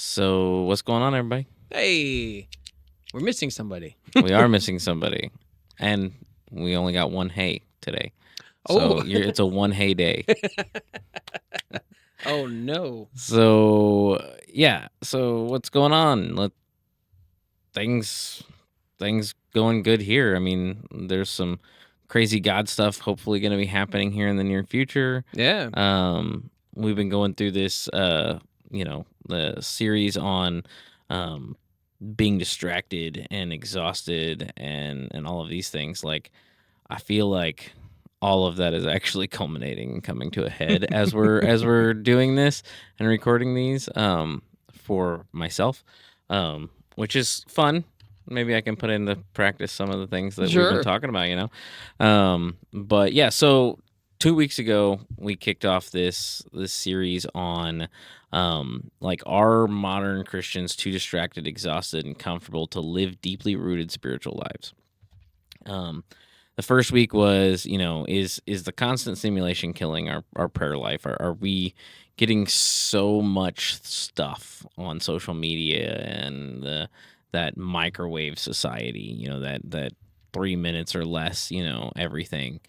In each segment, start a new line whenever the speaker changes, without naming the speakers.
So, what's going on, everybody?
Hey, we're missing somebody.
We are missing somebody, and we only got one hey today. So,
Oh.
it's a one hey day.
Oh no.
So, yeah. So, what's going on? Things going good here. I mean, there's some crazy God stuff hopefully going to be happening here in the near future.
Yeah.
We've been going through this, the series on being distracted and exhausted and all of these things. Like, I feel like all of that is actually culminating and coming to a head as we're doing this and recording these for myself, which is fun. Maybe I can put into practice some of the things that we've been
Sure.
talking about, But yeah, so 2 weeks ago we kicked off this series on like, are modern Christians too distracted, exhausted, and comfortable to live deeply rooted spiritual lives? The first week was, is the constant stimulation killing our prayer life? Are we getting so much stuff on social media and that microwave society, that 3 minutes or less, everything?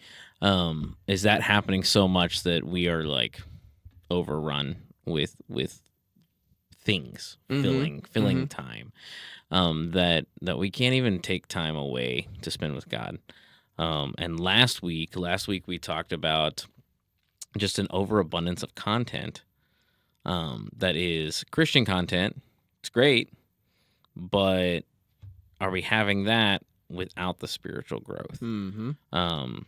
Is that happening so much that we are like overrun with things filling time, that we can't even take time away to spend with God? And last week we talked about just an overabundance of content, that is Christian content. It's great, but are we having that without the spiritual growth?
Mm-hmm.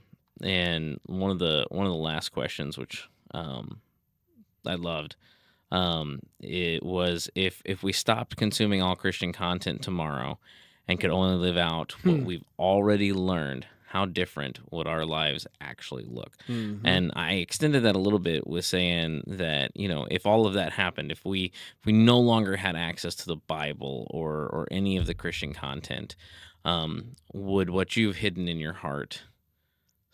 And one of the last questions, which I loved, it was, if we stopped consuming all Christian content tomorrow and could only live out what we've already learned, how different would our lives actually look?
Mm-hmm.
And I extended that a little bit with saying that, if all of that happened, if we no longer had access to the Bible or any of the Christian content, would what you've hidden in your heart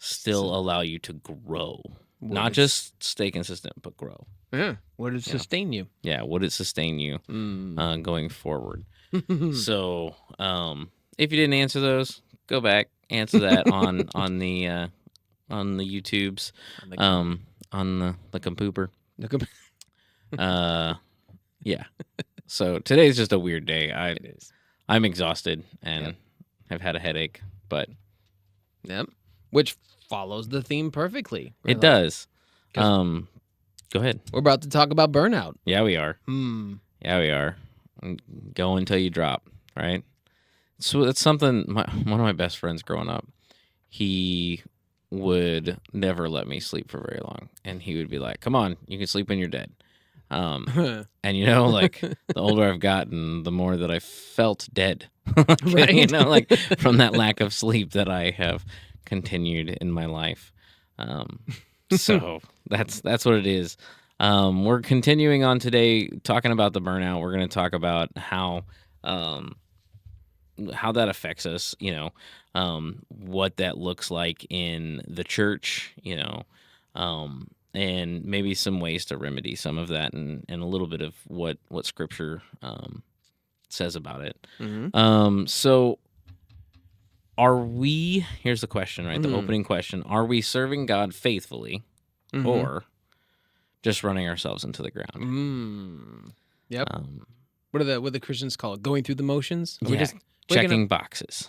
still allow you to grow? Not just stay consistent, but grow.
Yeah. Would it sustain you?
Yeah, would it sustain you going forward? So, if you didn't answer those, go back, answer that on the YouTubes, on the compooper. Yeah. So today's just a weird day.
It is.
I'm exhausted and have had a headache, but
Yep. Which follows the theme perfectly.
it does.
'Cause-
Go ahead.
We're about to talk about burnout.
Yeah, we are.
Yeah,
we are. Go until you drop, right? So it's something, one of my best friends growing up, he would never let me sleep for very long. And he would be like, come on, you can sleep when you're dead. And, like, the older I've gotten, the more that I felt dead.
Right.
Like, from that lack of sleep that I have continued in my life. So that's what it is. We're continuing on today talking about the burnout. We're going to talk about how that affects us, what that looks like in the church, and maybe some ways to remedy some of that, and a little bit of what Scripture says about it. So here's the question, right? The opening question: are we serving God faithfully, or just running ourselves into the ground?
Yep. What do the Christians call it? Going through the motions?
Are we just checking boxes?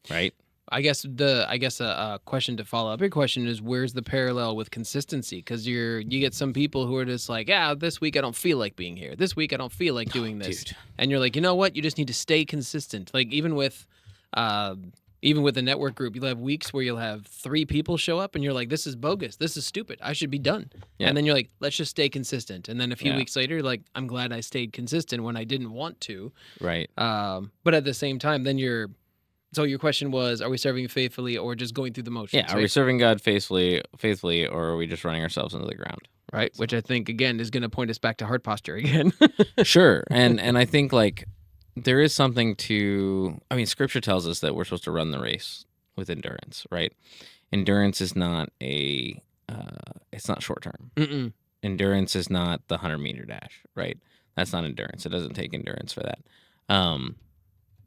Right. I guess
a question to follow up your question is, where's the parallel with consistency? Because you get some people who are just like, this week I don't feel like being here. This week I don't feel like doing this.
Dude.
And you're like, you know what? You just need to stay consistent. Like, even with the network group, you'll have weeks where you'll have 3 people show up and you're like, this is bogus. This is stupid. I should be done.
Yeah.
And then you're like, let's just stay consistent. And then a few weeks later, you're like, I'm glad I stayed consistent when I didn't want to.
Right.
But at the same time, then so your question was, are we serving faithfully or just going through the motions?
Yeah. Are we serving God faithfully, or are we just running ourselves into the ground?
Right. Which I think, again, is going to point us back to heart posture again.
Sure. And I think, like, there is something to, Scripture tells us that we're supposed to run the race with endurance, right? Endurance is not it's not short term. Endurance is not the 100-meter dash, right? That's not endurance. It doesn't take endurance for that.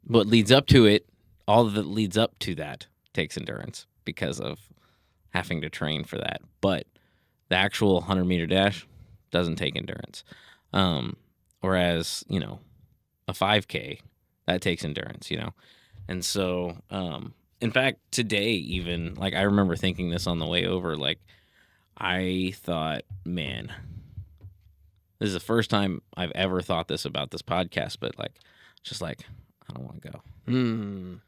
What leads up to it, all that leads up to that takes endurance because of having to train for that. But the actual 100-meter dash doesn't take endurance. Whereas, a 5K, that takes endurance, And so, in fact, today even, like, I remember thinking this on the way over, like, I thought, man, this is the first time I've ever thought this about this podcast, but like, just like, I don't want to go.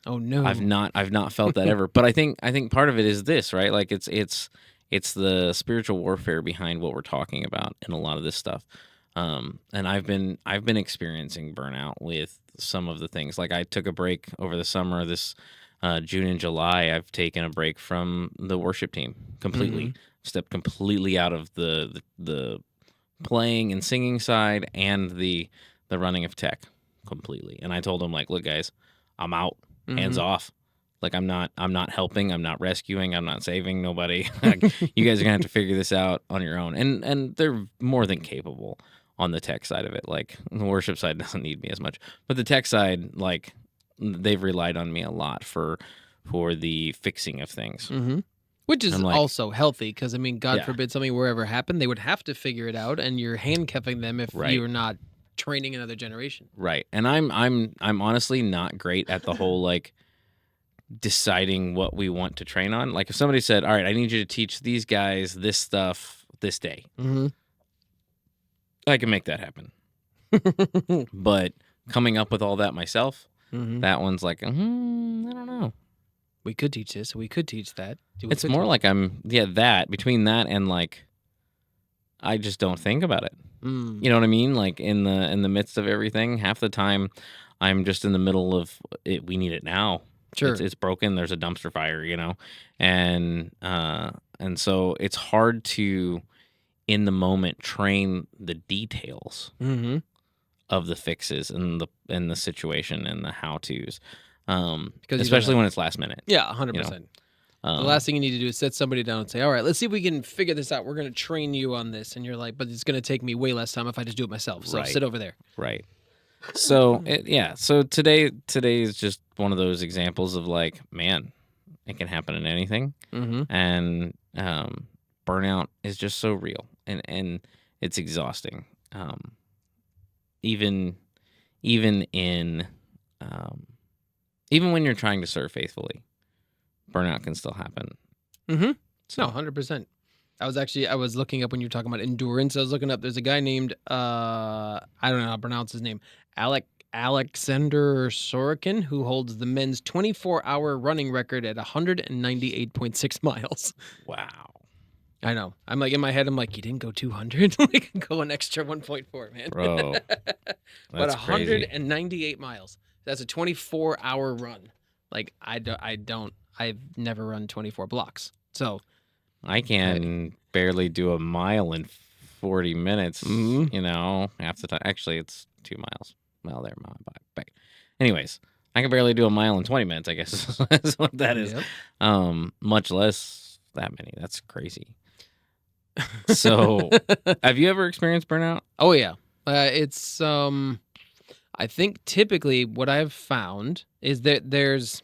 Oh no.
I've not felt that ever. But I think part of it is this, right? Like it's the spiritual warfare behind what we're talking about in a lot of this stuff. And I've been experiencing burnout with some of the things. Like I took a break over the summer. This June and July, I've taken a break from the worship team completely. Stepped completely out of the playing and singing side and the running of tech completely. And I told them, like, look, guys, I'm out, hands off. Like I'm not helping, I'm not rescuing, I'm not saving nobody. Like, you guys are gonna have to figure this out on your own. And they're more than capable on the tech side of it. Like the worship side doesn't need me as much, but the tech side, like they've relied on me a lot for the fixing of things.
Which is
like,
also healthy because, I mean, God
Yeah.
forbid something were ever happen, they would have to figure it out, and you're handcuffing them if
Right.
you're not training another generation.
Right. And I'm honestly not great at the whole like deciding what we want to train on. Like if somebody said, "All right, I need you to teach these guys this stuff this day," I can make that happen. But coming up with all that myself, that one's like, I don't know.
We could teach this. We could teach that.
It's more like that between that and like, I just don't think about it. You know what I mean? Like in the midst of everything, half the time I'm just in the middle of it. We need it now.
Sure.
It's broken. There's a dumpster fire, and so it's hard to, in the moment, train the details of the fixes and the situation and the how-tos, especially when it's last minute.
Yeah, 100%. The last thing you need to do is set somebody down and say, all right, let's see if we can figure this out. We're going to train you on this. And you're like, but it's going to take me way less time if I just do it myself. So sit over there.
Right. So, So today is just one of those examples of like, man, it can happen in anything. And burnout is just so real. And it's exhausting. Even in even when you're trying to serve faithfully, burnout can still happen.
So. No, 100%. I was looking up when you were talking about endurance. I was looking up, there's a guy named, I don't know how to pronounce his name, Alexander Sorokin, who holds the men's 24-hour running record at 198.6 miles.
Wow.
I know. I'm like, in my head, I'm like, you didn't go 200? Like, go an extra 1.4, man.
Bro.
But 198 miles. That's a 24-hour run. Like, I've never run 24 blocks. So
I can barely do a mile in 40 minutes, half the time. Actually, it's 2 miles. Well, there, back. Anyways, I can barely do a mile in 20 minutes, I guess. That's what that is. Much less that many. That's crazy. So, have you ever experienced burnout?
Oh, yeah. It's, I think typically what I've found is that there's,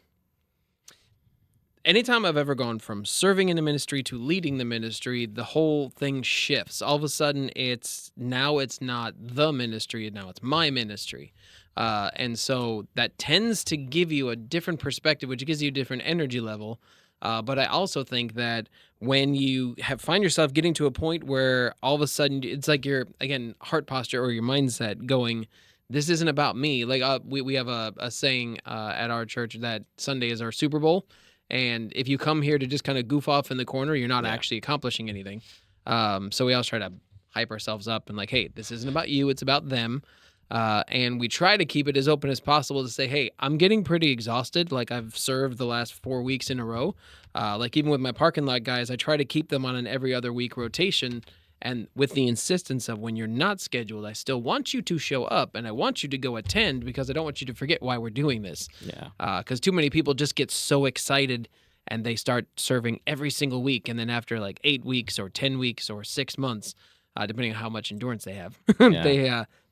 anytime I've ever gone from serving in the ministry to leading the ministry, the whole thing shifts. All of a sudden, it's not the ministry, now it's my ministry. And so that tends to give you a different perspective, which gives you a different energy level. But I also think that when you find yourself getting to a point where all of a sudden it's like your, again, heart posture or your mindset going, this isn't about me. Like we have a saying at our church that Sunday is our Super Bowl. And if you come here to just kind of goof off in the corner, you're not actually accomplishing anything. So we always try to hype ourselves up and like, hey, this isn't about you, it's about them. And we try to keep it as open as possible to say, hey, I'm getting pretty exhausted. Like I've served the last 4 weeks in a row. Like even with my parking lot guys, I try to keep them on an every other week rotation. And with the insistence of when you're not scheduled, I still want you to show up and I want you to go attend because I don't want you to forget why we're doing this.
Yeah.
Because too many people just get so excited and they start serving every single week. And then after like 8 weeks or 10 weeks or 6 months, depending on how much endurance they have,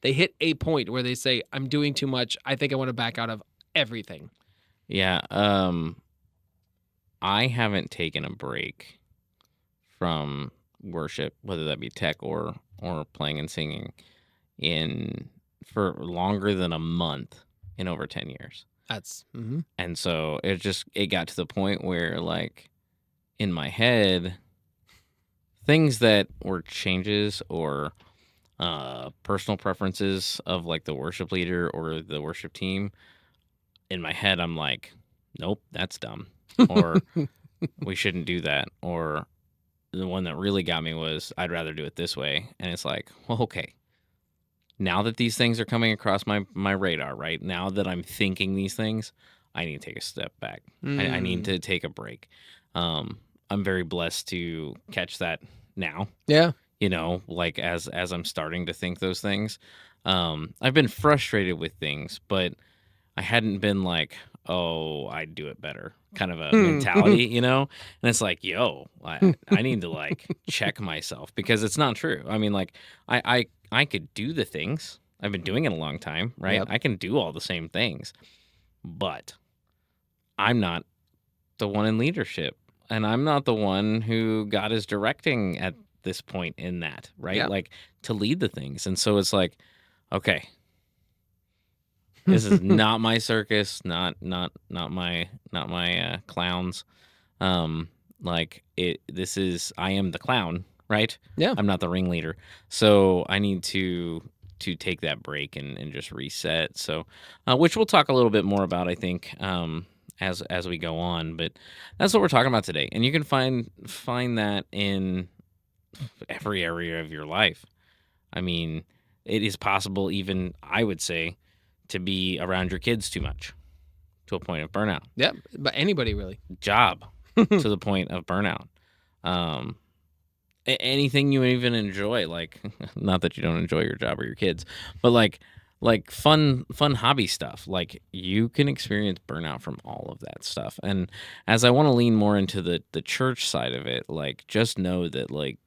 They hit a point where they say, I'm doing too much. I think I want to back out of everything.
Yeah. I haven't taken a break from worship, whether that be tech or playing and singing, in for longer than a month in over 10 years.
That's
And so it got to the point where, like, in my head, things that were changes or personal preferences of, like, the worship leader or the worship team, in my head I'm like, nope, that's dumb, or we shouldn't do that. Or the one that really got me was, I'd rather do it this way. And it's like, well, okay, now that these things are coming across my radar, right now that I'm thinking these things, I need to take a step back. I need to take a break. I'm very blessed to catch that now,
Yeah.
like as I'm starting to think those things. I've been frustrated with things, but I hadn't been like, oh, I'd do it better kind of a mentality, And it's like, yo, I need to, like, check myself, because it's not true. I mean, like, I could do the things. I've been doing it a long time, right?
Yep.
I can do all the same things, but I'm not the one in leadership, and I'm not the one who God is directing at this point in that, right?
Yeah.
Like, to lead the things. And so it's like, okay, this is not my circus, not my clowns. This is, I am the clown, right?
Yeah.
I'm not the ringleader. So I need to take that break and just reset. So, which we'll talk a little bit more about, I think, as we go on. But that's what we're talking about today, and you can find that in every area of your life. I mean, it is possible, even, I would say, to be around your kids too much, to a point of burnout.
Yep. But anybody really.
Job to the point of burnout. Anything you even enjoy, like, not that you don't enjoy your job or your kids, but like fun hobby stuff. Like, you can experience burnout from all of that stuff. And as I want to lean more into the church side of it, like, just know that, like,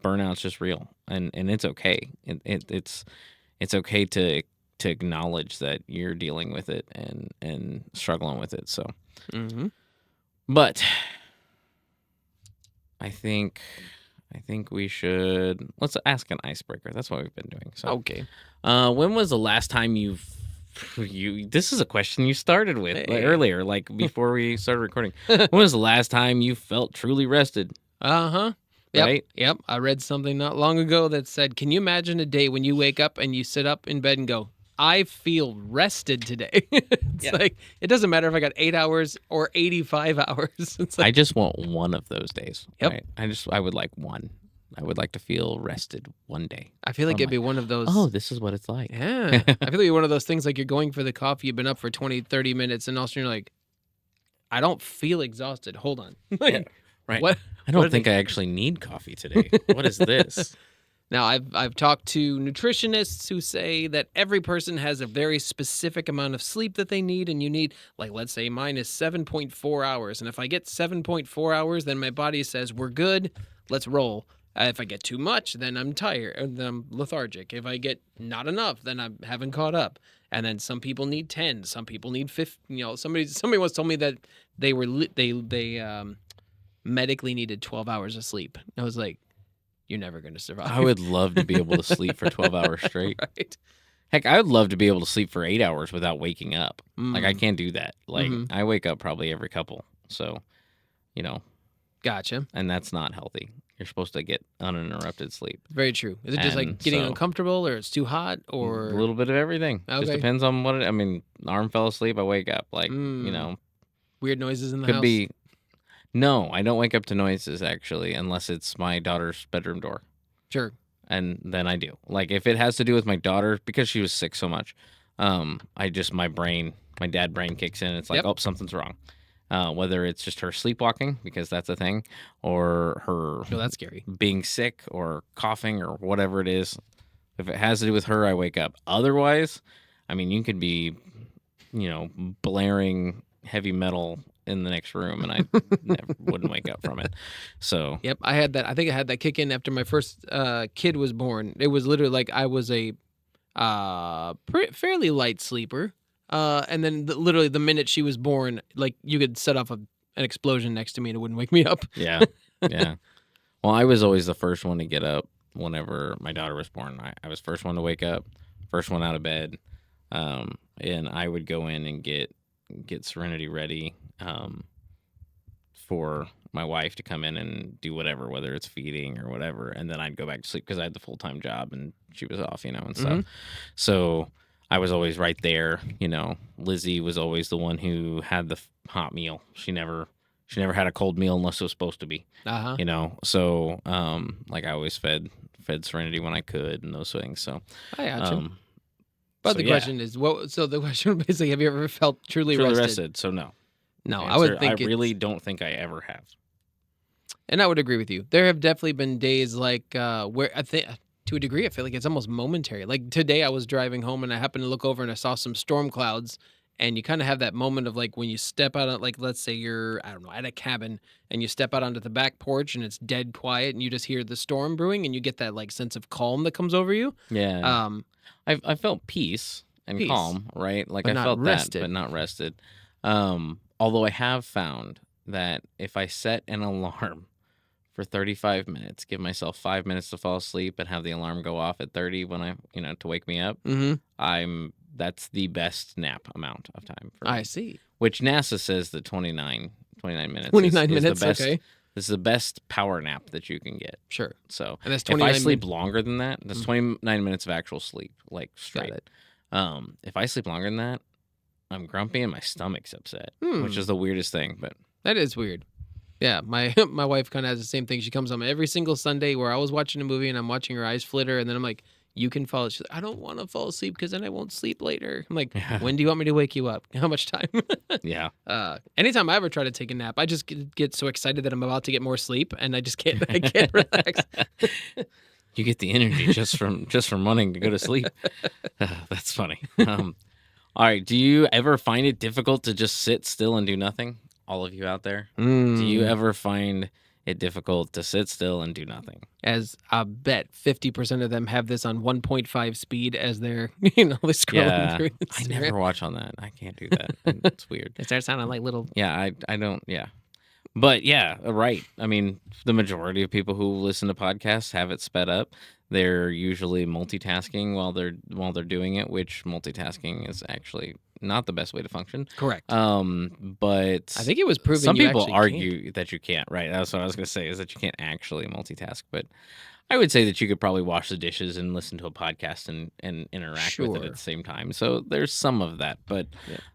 burnout's just real, and it's okay. It's okay to acknowledge that you're dealing with it and struggling with it. So, but I think we should, let's ask an icebreaker. That's what we've been doing. So,
Okay.
when was the last time you? This is a question you started with earlier, like before we started recording. When was the last time you felt truly rested?
Yep.
Right?
Yep. I read something not long ago that said, can you imagine a day when you wake up and you sit up in bed and go, I feel rested today? It's like, it doesn't matter if I got 8 hours or 85 hours. It's like,
I just want one of those days.
Yep.
Right? I would like one. I would like to feel rested one day.
I feel like it'd be one of those.
Oh, this is what it's like.
Yeah. I feel like it'd be one of those things, like, you're going for the coffee, you've been up for 20, 30 minutes, and all of a sudden you're like, I don't feel exhausted. Hold on. Like,
right.
What?
I don't think I actually need coffee today. What is this?
Now, I've talked to nutritionists who say that every person has a very specific amount of sleep that they need, and you need, like, let's say mine is 7.4 hours, and if I get 7.4 hours, then my body says, we're good, let's roll. If I get too much, then I'm tired, and then I'm lethargic. If I get not enough, then I haven't caught up. And then some people need 10, some people need 15. Somebody once told me that they medically needed 12 hours of sleep. I was like, you're never going to survive.
I would love to be able to sleep for 12 hours straight.
Right.
Heck, I would love to be able to sleep for 8 hours without waking up. Like, I can't do that. Like, I wake up probably every couple. So,
Gotcha.
and that's not healthy. You're supposed to get uninterrupted sleep.
Very true. Is it just like getting uncomfortable, or it's too hot, or
a little bit of everything?
Okay.
Just depends on what I mean, arm fell asleep, I wake up. Like,
weird noises in the
could
house?
be. No, I don't wake up to noises, actually, unless it's my daughter's bedroom door.
Sure.
And then I do. Like, if it has to do with my daughter, because she was sick so much, my dad brain kicks in. It's like, oh, something's wrong. Whether it's just her sleepwalking, because that's a thing, or her
that's scary,
being sick or coughing or whatever it is. If it has to do with her, I wake up. Otherwise, I mean, you could be, blaring heavy metal in the next room, and I never wouldn't wake up from it. So
Yep, I had that. I think I had that kick in after my first kid was born. It was literally like I was a fairly light sleeper, and then literally the minute she was born, like you could set off an explosion next to me and it wouldn't wake me up.
yeah, yeah. Well, I was always the first one to get up whenever my daughter was born. I was first one to wake up, first one out of bed, and I would go in and get Serenity ready for my wife to come in and do whatever, whether it's feeding or whatever, and then I'd go back to sleep because I had the full-time job and she was off, and stuff. So I was always right there. Lizzie was always the one who had the hot meal. She never had a cold meal unless it was supposed to be. So like I always fed Serenity when I could and those things. So
I got you. But the question is, the question basically, have you ever felt truly rested?
So no.
No,
Answer, I really don't think I ever have.
And I would agree with you. There have definitely been days like where I think, to a degree, I feel like it's almost momentary. Like today, I was driving home and I happened to look over and I saw some storm clouds. And you kind of have that moment of like when you step out, like let's say you're, I don't know, at a cabin and you step out onto the back porch and it's dead quiet and you just hear the storm brewing and you get that like sense of calm that comes over you.
Yeah. I felt peace and calm, right? Like I felt rested. That, but not rested. Although I have found that if I set an alarm for 35 minutes, give myself 5 minutes to fall asleep and have the alarm go off at 30 when I, to wake me up, that's the best nap amount of time for me.
I see.
Which NASA says that 29 minutes
29 minutes,
is the best,
okay.
This is the best power nap that you can get.
Sure.
So
and that's
if I sleep longer than that, that's 29 minutes of actual sleep, like straight.
Got it.
If I sleep longer than that, I'm grumpy and my stomach's upset, which is the weirdest thing. But
that is weird. Yeah, my wife kind of has the same thing. She comes home every single Sunday where I was watching a movie and I'm watching her eyes flitter, and then I'm like, you can fall. She's like, I don't want to fall asleep because then I won't sleep later. I'm like, when do you want me to wake you up? How much time?
Yeah.
Anytime I ever try to take a nap, I just get so excited that I'm about to get more sleep, and I just can't. I can't relax.
You get the energy just from wanting to go to sleep. That's funny. All right. Do you ever find it difficult to just sit still and do nothing? All of you out there, do you ever find it difficult to sit still and do nothing?
As I bet 50% of them have this on 1.5 speed as they're scrolling through Instagram.
I never watch on that. I can't do that. It's weird.
It starts sounding like little.
Yeah, I don't. Yeah, but yeah, right. I mean, the majority of people who listen to podcasts have it sped up. They're usually multitasking while they're doing it, which multitasking is actually not the best way to function.
Correct.
But
I think it was proven.
Some people argue that you can't. Right. That's what I was going to say, is that you can't actually multitask. But I would say that you could probably wash the dishes and listen to a podcast and interact with it at the same time. So there's some of that. But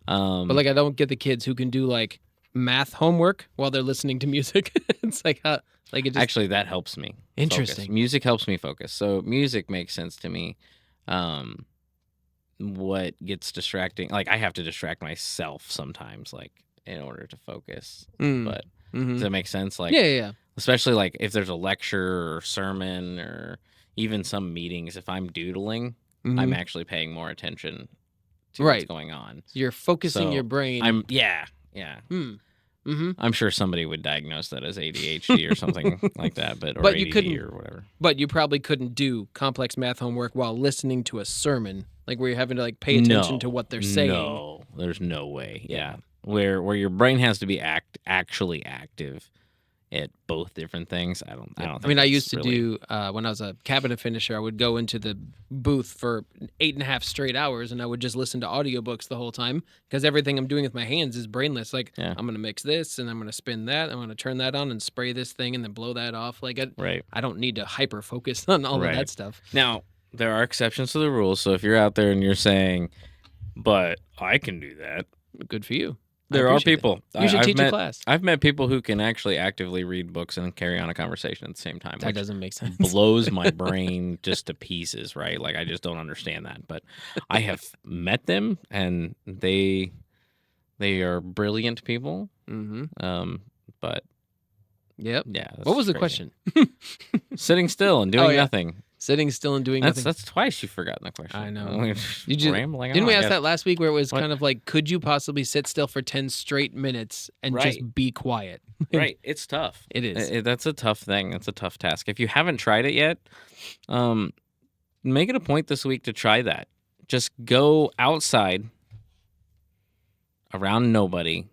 like I don't get the kids who can do like math homework while they're listening to music. It's like it just...
Actually, that helps me.
Interesting.
Focus. Music helps me focus. So music makes sense to me. What gets distracting, like I have to distract myself sometimes, like in order to focus. But does that make sense? Like,
yeah.
Especially like if there's a lecture or sermon or even some meetings, if I'm doodling, I'm actually paying more attention to what's going on.
So you're focusing your brain.
Yeah. I'm sure somebody would diagnose that as ADHD or something like that, or ADD or whatever.
But you probably couldn't do complex math homework while listening to a sermon, like where you're having to like pay attention to what they're saying.
No, there's no way. Yeah, where your brain has to be actually active at both different things. I don't. I mean,
I used to do when I was a cabinet finisher. I would go into the booth for 8.5 straight hours, and I would just listen to audiobooks the whole time because everything I'm doing with my hands is brainless. Like I'm going to mix this, and I'm going to spin that. I'm going to turn that on and spray this thing, and then blow that off. Like I don't need to hyper focus on all of that stuff.
Now there are exceptions to the rules. So if you're out there and you're saying, "But I can do that,"
good for you.
There are people.
You should teach a class.
I've met people who can actually actively read books and carry on a conversation at the same time.
That doesn't make sense.
Blows my brain just to pieces, right? Like I just don't understand that. But I have met them, and they are brilliant people. But
yeah.
That's
what was the
crazy.
question?
Sitting still and doing nothing.
Sitting still and doing
That's
nothing.
that's twice you've forgotten the question.
I know.
We're
You just
rambling
didn't
on,
we
I
ask
guess.
that last week where it was
What?
kind of like, could you possibly sit still for 10 straight minutes and
Right.
just be quiet?
Right. It's tough.
It is.
That's a tough thing. It's a tough task. If you haven't tried it yet, um, make it a point this week to try that. Just go outside around nobody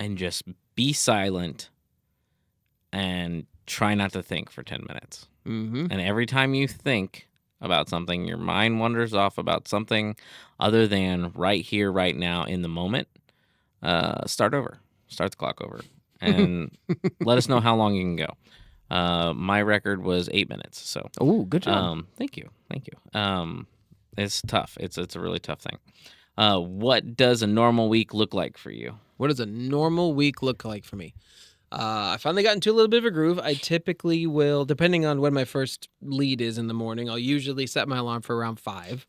and just be silent and try not to think for 10 minutes.
Mm-hmm.
And every time you think about something, your mind wanders off about something other than right here, right now, in the moment. Start over. Start the clock over. And let us know how long you can go. My record was 8 minutes. So,
Oh, good job.
thank you. It's tough. It's a really tough thing. What does a normal week look like for you?
What does a normal week look like for me? I finally got into a little bit of a groove. I typically will, depending on when my first lead is in the morning, I'll usually set my alarm for around 5.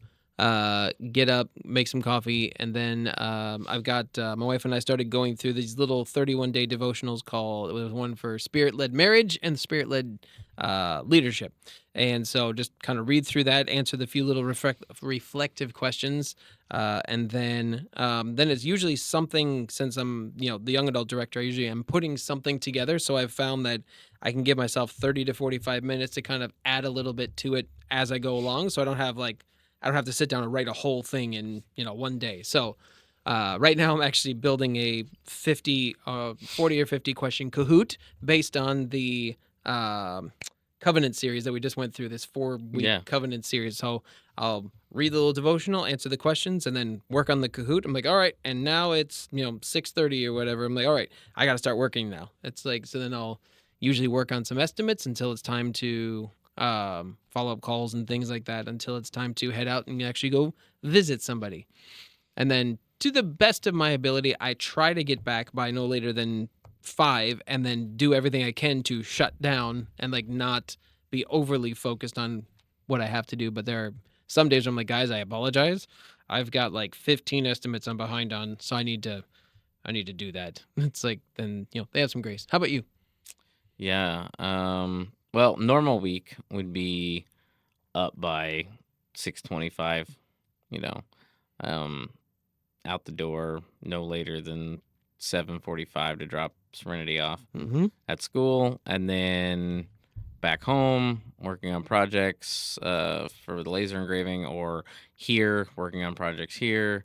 Get up, make some coffee, and then I've got my wife and I started going through these little 31-day devotionals called, it was one for spirit-led marriage and spirit-led leadership. And so just kind of read through that, answer the few little reflective questions, and then it's usually something, since I'm the young adult director, I usually am putting something together. So I've found that I can give myself 30 to 45 minutes to kind of add a little bit to it as I go along. So I don't have to sit down and write a whole thing in one day. So right now I'm actually building a 40 or 50 question Kahoot based on the covenant series that we just went through, this 4-week covenant series. So I'll read the little devotional, answer the questions, and then work on the Kahoot. I'm like, all right, and now it's 6:30 or whatever. I'm like, all right, I got to start working now. It's like, so then I'll usually work on some estimates until it's time to follow-up calls and things like that, until it's time to head out and actually go visit somebody. And then, to the best of my ability, I try to get back by no later than 5, and then do everything I can to shut down and not be overly focused on what I have to do. But there are some days where I'm like, guys, I apologize. I've got 15 estimates I'm behind on, so I need to do that. It's like, then they have some grace. How about you?
Yeah. Well, normal week would be up by 6:25. Out the door no later than 7:45 to drop Serenity off at school, and then back home working on projects for the laser engraving, or here working on projects here,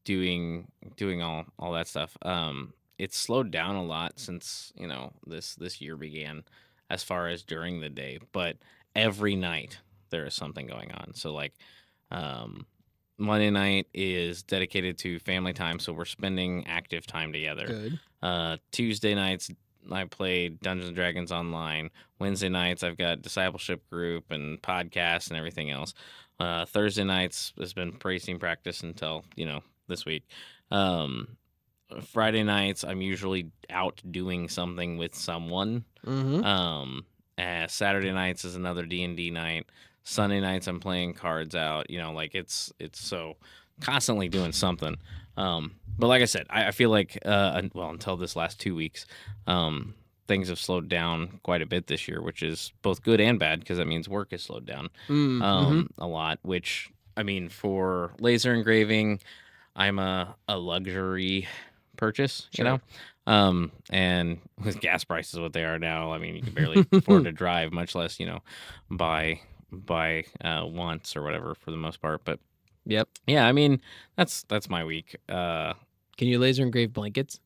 doing all that stuff. It's slowed down a lot since this year began, as far as during the day, but every night there is something going on. So Monday night is dedicated to family time, so we're spending active time together.
Good.
Tuesday nights I played Dungeons and Dragons online. Wednesday nights I've got discipleship group and podcasts and everything else. Thursday nights has been praise team practice until this week. Friday nights I'm usually out doing something with someone. Saturday nights is another D&D night. Sunday nights I'm playing cards out. It's so constantly doing something. But like I said, I feel like until this last 2 weeks, things have slowed down quite a bit this year, which is both good and bad, because that means work has slowed down a lot. Which, I mean, for laser engraving, I'm a luxury purchase,
Sure.
and with gas prices what they are now, I mean, you can barely afford to drive, much less buy once or whatever, for the most part. But
Yep.
yeah, I mean, that's my week.
Can you laser engrave blankets?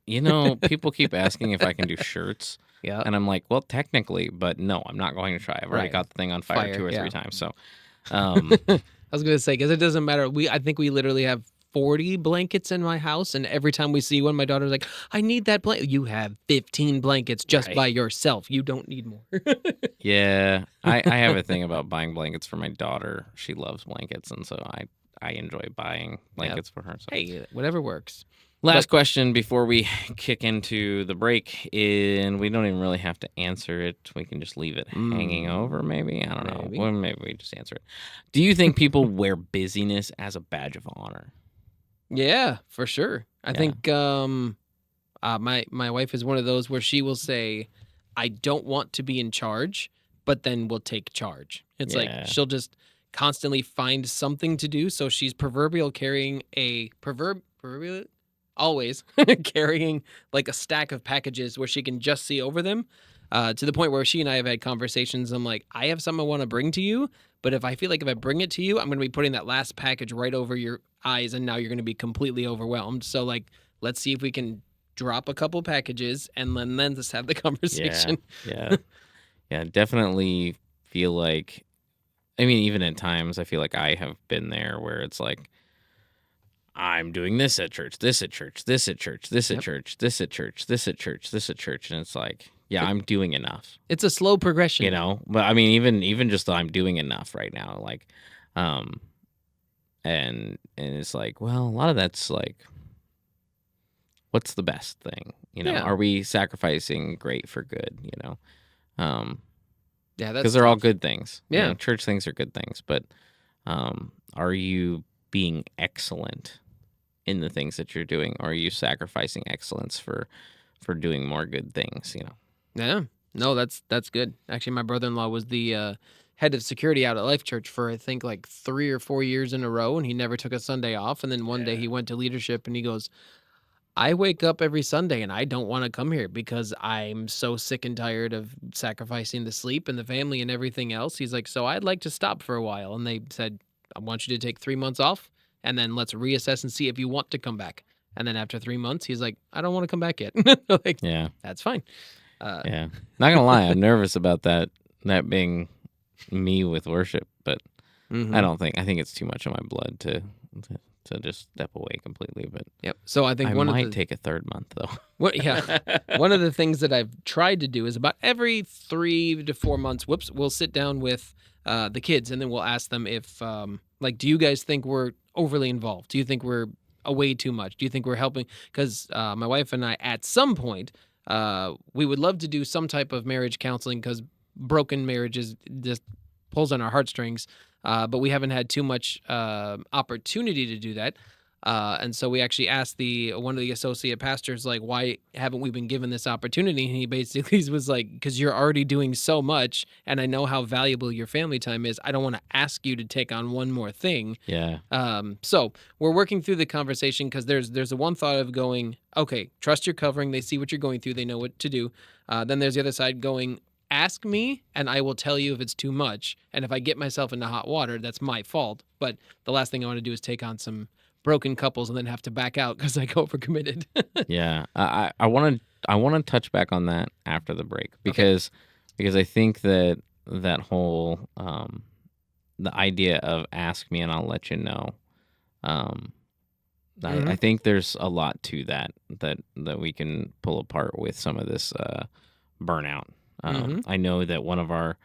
People keep asking if I can do shirts.
Yeah.
And I'm like, well, technically, but no, I'm not going to try. I've already got the thing on fire 2 or 3 times. So
I was gonna say, because it doesn't matter. I think we literally have 40 blankets in my house, and every time we see one, my daughter's like, I need that blanket. You have 15 blankets just by yourself. You don't need more.
Yeah. I have a thing about buying blankets for my daughter. She loves blankets, and so I enjoy buying blankets for her. So.
Hey, whatever works.
Last question before we kick into the break, and we don't even really have to answer it. We can just leave it hanging over, maybe. I don't know. Well, maybe we just answer it. Do you think people wear busyness as a badge of honor?
Yeah, for sure. I think my wife is one of those where she will say, I don't want to be in charge, but then will take charge. It's like
Yeah.
she'll just constantly find something to do. So she's proverbial always carrying like a stack of packages where she can just see over them. To the point where she and I have had conversations. I'm like, I have something I want to bring to you, but if I feel like if I bring it to you, I'm going to be putting that last package right over your eyes, and now you're going to be completely overwhelmed. So like, let's see if we can drop a couple packages and then just have the
Yeah.
conversation.
Yeah. Yeah. Definitely feel like, I mean, even at times, I feel like I have been there where it's like, I'm doing this at church, this at church, this at church, this at
Yep.
church, this at church, this at church, this at church. And it's like, yeah, I'm doing enough,
It's a slow progression.
But I mean, even just I'm doing enough right now, like, um, and it's like, well, a lot of that's like, what's the best thing?
Yeah.
Are we sacrificing great for good?
Yeah,
Because
that's
they're all
tough.
good things.
Yeah.
Church things are good things, but are you being excellent in the things that you're doing, or are you sacrificing excellence for doing more good things?
Yeah. No, that's good. Actually, my brother-in-law was the head of security out at Life Church for I think like 3 or 4 years in a row, and he never took a Sunday off. And then one day
Yeah.
he went to leadership and he goes, I wake up every Sunday and I don't want to come here because I'm so sick and tired of sacrificing the sleep and the family and everything else. He's like, so I'd like to stop for a while. And they said, I want you to take 3 months off and then let's reassess and see if you want to come back. And then after 3 months, he's like, I don't want to come back yet. Like,
Yeah.
that's fine. Uh,
Yeah. Not gonna lie, I'm nervous about that being me with worship, but
mhm.
I think it's too much of my blood to just step away completely. But
Yep. So I think
I
one of
might
the
take a third month though.
yeah, one of the things that I've tried to do is about every 3 to 4 months, we'll sit down with the kids and then we'll ask them if like, do you guys think we're overly involved? Do you think we're away too much? Do you think we're helping? Because my wife and I, at some point, we would love to do some type of marriage counseling because broken marriages just pulls on our heartstrings. But we haven't had too much opportunity to do that. And so we actually asked one of the associate pastors, like, why haven't we been given this opportunity? And he basically was like, because you're already doing so much, and I know how valuable your family time is. I don't want to ask you to take on one more thing.
Yeah.
So we're working through the conversation because there's a one thought of going, okay, trust your covering. They see what you're going through. They know what to do. Then there's the other side going, ask me and I will tell you if it's too much. And if I get myself into hot water, that's my fault. But the last thing I want to do is take on some broken couples and then have to back out because I overcommitted.
Yeah. I want to touch back on that after the break because I think that whole the idea of ask me and I'll let you know. I think there's a lot to that we can pull apart with some of this burnout. I know that one of our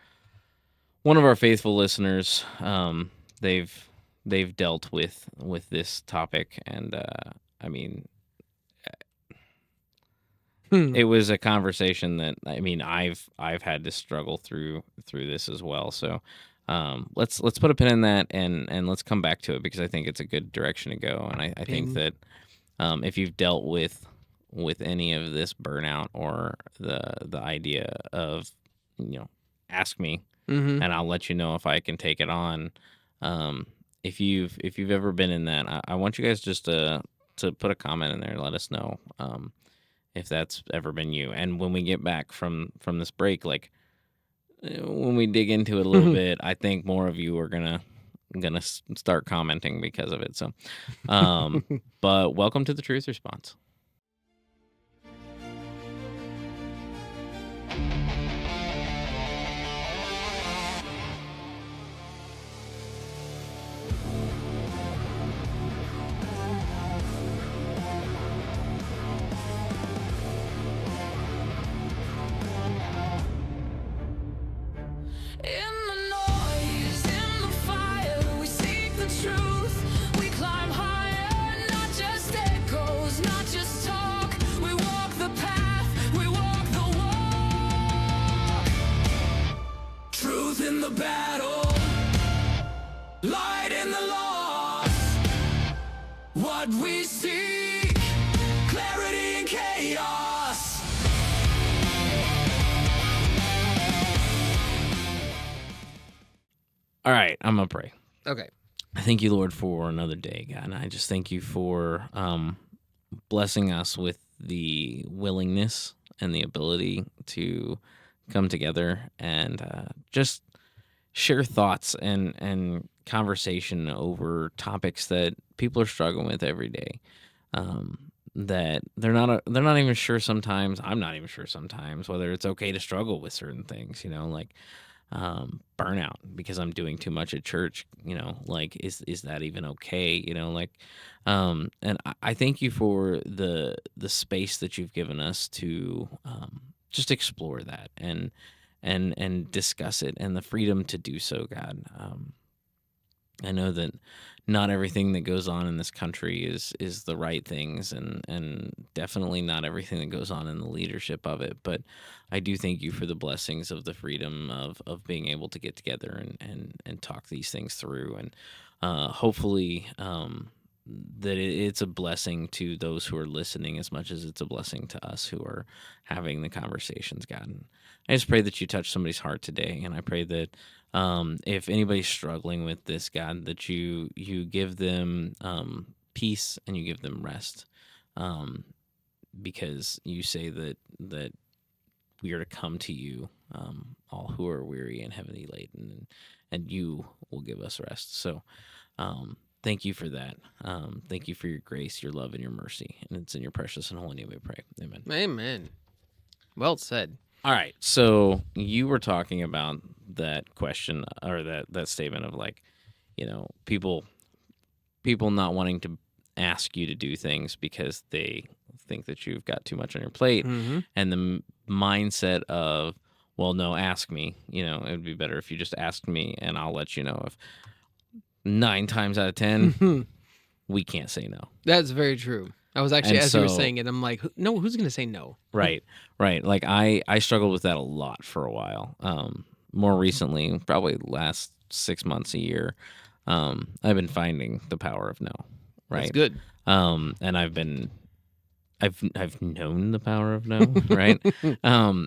faithful listeners, they've dealt with this topic, and I mean, it was a conversation that I've had to struggle through this as well. So let's put a pin in that and let's come back to it because I think it's a good direction to go, and I think that if you've dealt with any of this burnout or the idea of ask me and I'll let you know if I can take it on. If you've ever been in that, I want you guys just to put a comment in there and let us know if that's ever been you. And when we get back from this break, like when we dig into it a little bit, I think more of you are gonna start commenting because of it. So, but welcome to the Truth Response.
In the noise, in the fire, we seek the truth. We climb higher, not just echoes, not just talk. We walk the path, we walk the walk. Truth in the battle, light in the loss. What we seek, clarity in chaos.
All right, I'm gonna pray.
Okay.
I thank you, Lord, for another day, God. And I just thank you for blessing us with the willingness and the ability to come together and just share thoughts and conversation over topics that people are struggling with every day. That they're not even sure sometimes. I'm not even sure sometimes whether it's okay to struggle with certain things. Like burnout because I'm doing too much at church. Like is that even okay? And I thank you for the space that you've given us to just explore that and discuss it and the freedom to do so, God. I know that not everything that goes on in this country is the right things, and definitely not everything that goes on in the leadership of it. But I do thank you for the blessings of the freedom of being able to get together and talk these things through, and hopefully that it's a blessing to those who are listening as much as it's a blessing to us who are having the conversations, God. And I just pray that you touch somebody's heart today, and I pray that if anybody's struggling with this, God, that you give them peace and you give them rest, because you say that we are to come to you, all who are weary and heavily laden, and you will give us rest. So thank you for that. Thank you for your grace, your love, and your mercy. And it's in your precious and holy name we pray. Amen.
Amen. Well said.
All right. So you were talking about that question or that statement of like, people not wanting to ask you to do things because they think that you've got too much on your plate,
Mm-hmm.
and the mindset of, well, no, ask me. It would be better if you just asked me, and I'll let you know if 9 times out of 10 we can't say no.
That's very true. I was actually,
And
as you were
so-
saying it, I'm like, no, who's going to say no?
Right. Like I struggled with that a lot for a while. More recently, probably last 6 months, a year, I've been finding the power of no. Right.
That's good.
And I've known the power of no, right?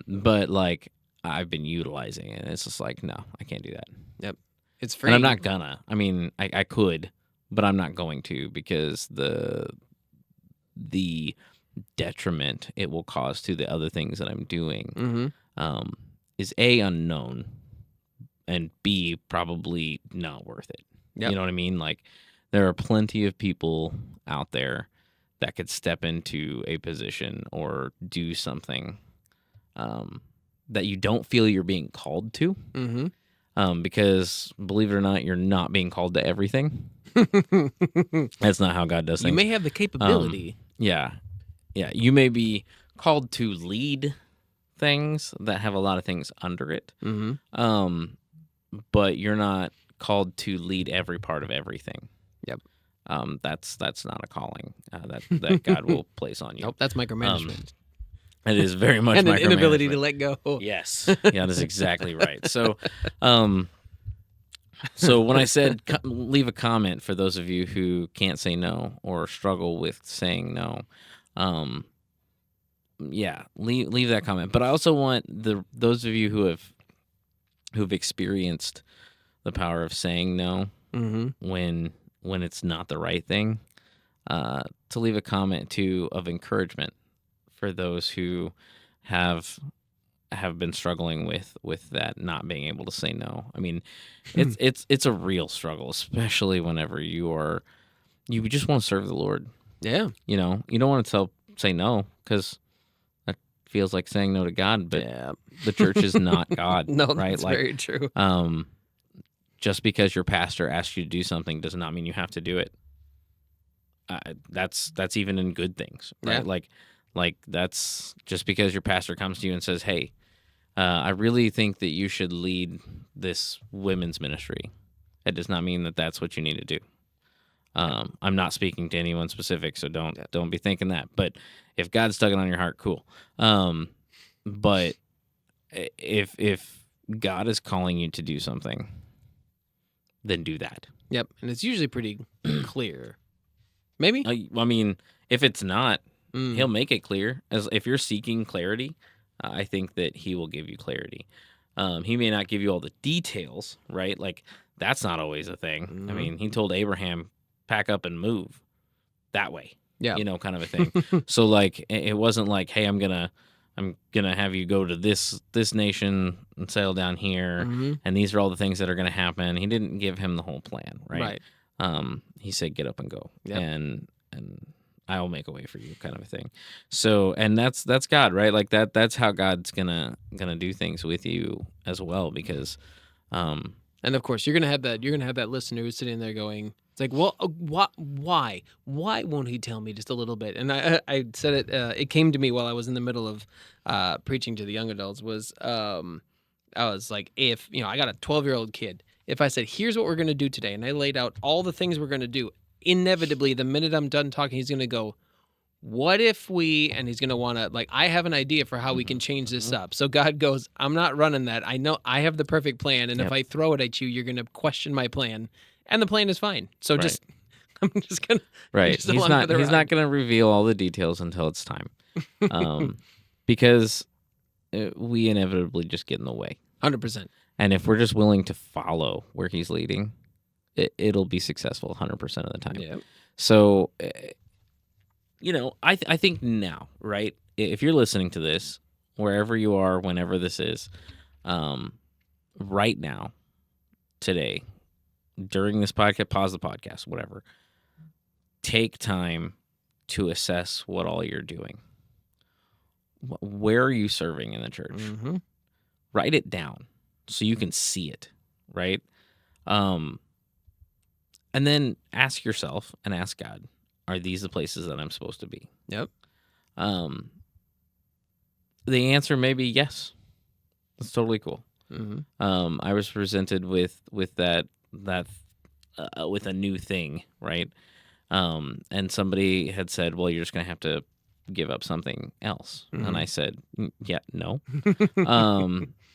But like I've been utilizing it. It's just like, no, I can't do that.
Yep. It's free.
And I'm not gonna. I mean, I could, but I'm not going to, because the detriment it will cause to the other things that I'm doing
Mm-hmm.
is A, unknown, and B, probably not worth it.
Yep.
You know what I mean? Like, there are plenty of people out there that could step into a position or do something that you don't feel you're being called to.
Mm-hmm.
Because, believe it or not, you're not being called to everything. That's not how God does things.
You may have the capability.
Yeah. You may be called to lead things that have a lot of things under it.
Mm-hmm.
But you're not called to lead every part of everything.
Yep.
That's not a calling that God will place on you.
Nope, that's micromanagement.
It is very much
and an inability
micromanagement.
to let go.
Yes. Yeah, that's exactly right. So, so when I said leave a comment for those of you who can't say no or struggle with saying no, yeah, leave that comment. But I also want those of you who've experienced the power of saying no
Mm-hmm.
when it's not the right thing, to leave a comment too of encouragement for those who have been struggling with that, not being able to say no. I mean, it's a real struggle, especially whenever you just want to serve the Lord.
Yeah.
You don't want to say no, because that feels like saying no to God. But
Yeah.
the church is not God.
No,
right?
that's
Like,
very true.
just because your pastor asks you to do something does not mean you have to do it. That's even in good things, right?
Yeah.
Like that's just because your pastor comes to you and says, "Hey, I really think that you should lead this women's ministry." It does not mean that that's what you need to do. I'm not speaking to anyone specific, so don't be thinking that. But if God's tugging on your heart, cool. But if God is calling you to do something, then do that.
Yep. And it's usually pretty clear. Maybe?
I mean, if it's not,
Mm.
He'll make it clear. As if you're seeking clarity, I think that He will give you clarity. He may not give you all the details, right? Like that's not always a thing. I
Mhm.
mean, he told Abraham, pack up and move that way,
Yeah.
kind of a thing. So like it wasn't like, hey, I'm gonna have you go to this nation and settle down here,
Mhm.
and these are all the things that are gonna happen. He didn't give him the whole plan, right?
Right.
He said, get up and go,
Yep.
and I will make a way for you, kind of a thing. So, and that's God, right? Like that's how God's gonna do things with you as well, because
And of course, you're gonna have that listener who's sitting there going, "It's like, well, why won't he tell me just a little bit?" And I said it. It came to me while I was in the middle of preaching to the young adults. I was like, if I got a 12-year-old kid, if I said, "Here's what we're gonna do today," and I laid out all the things we're gonna do, inevitably, the minute I'm done talking, he's gonna go, what if we, and he's going to want to, like, I have an idea for how we can change this up. So God goes, I'm not running that. I know I have the perfect plan. And if
Yep.
I throw it at you, you're going to question my plan. And the plan is fine. So
Right.
just, I'm just going to,
right,
just
he's
along
not
for the
he's
ride.
not gonna reveal all the details until it's time, because we inevitably just get in the way.
100%.
And if we're just willing to follow where he's leading, it'll be successful 100% of the time.
Yeah.
So, I think now, right? If you're listening to this, wherever you are, whenever this is, right now, today, during this podcast, pause the podcast, whatever. Take time to assess what all you're doing. Where are you serving in the church?
Mm-hmm.
Write it down so you can see it, right? And then ask yourself and ask God, are these the places that I'm supposed to be?
Yep.
The answer may be yes. That's totally cool.
Mm-hmm.
I was presented with that with a new thing, right? And somebody had said, well, you're just going to have to give up something else.
Mhm.
And I said, yeah, no.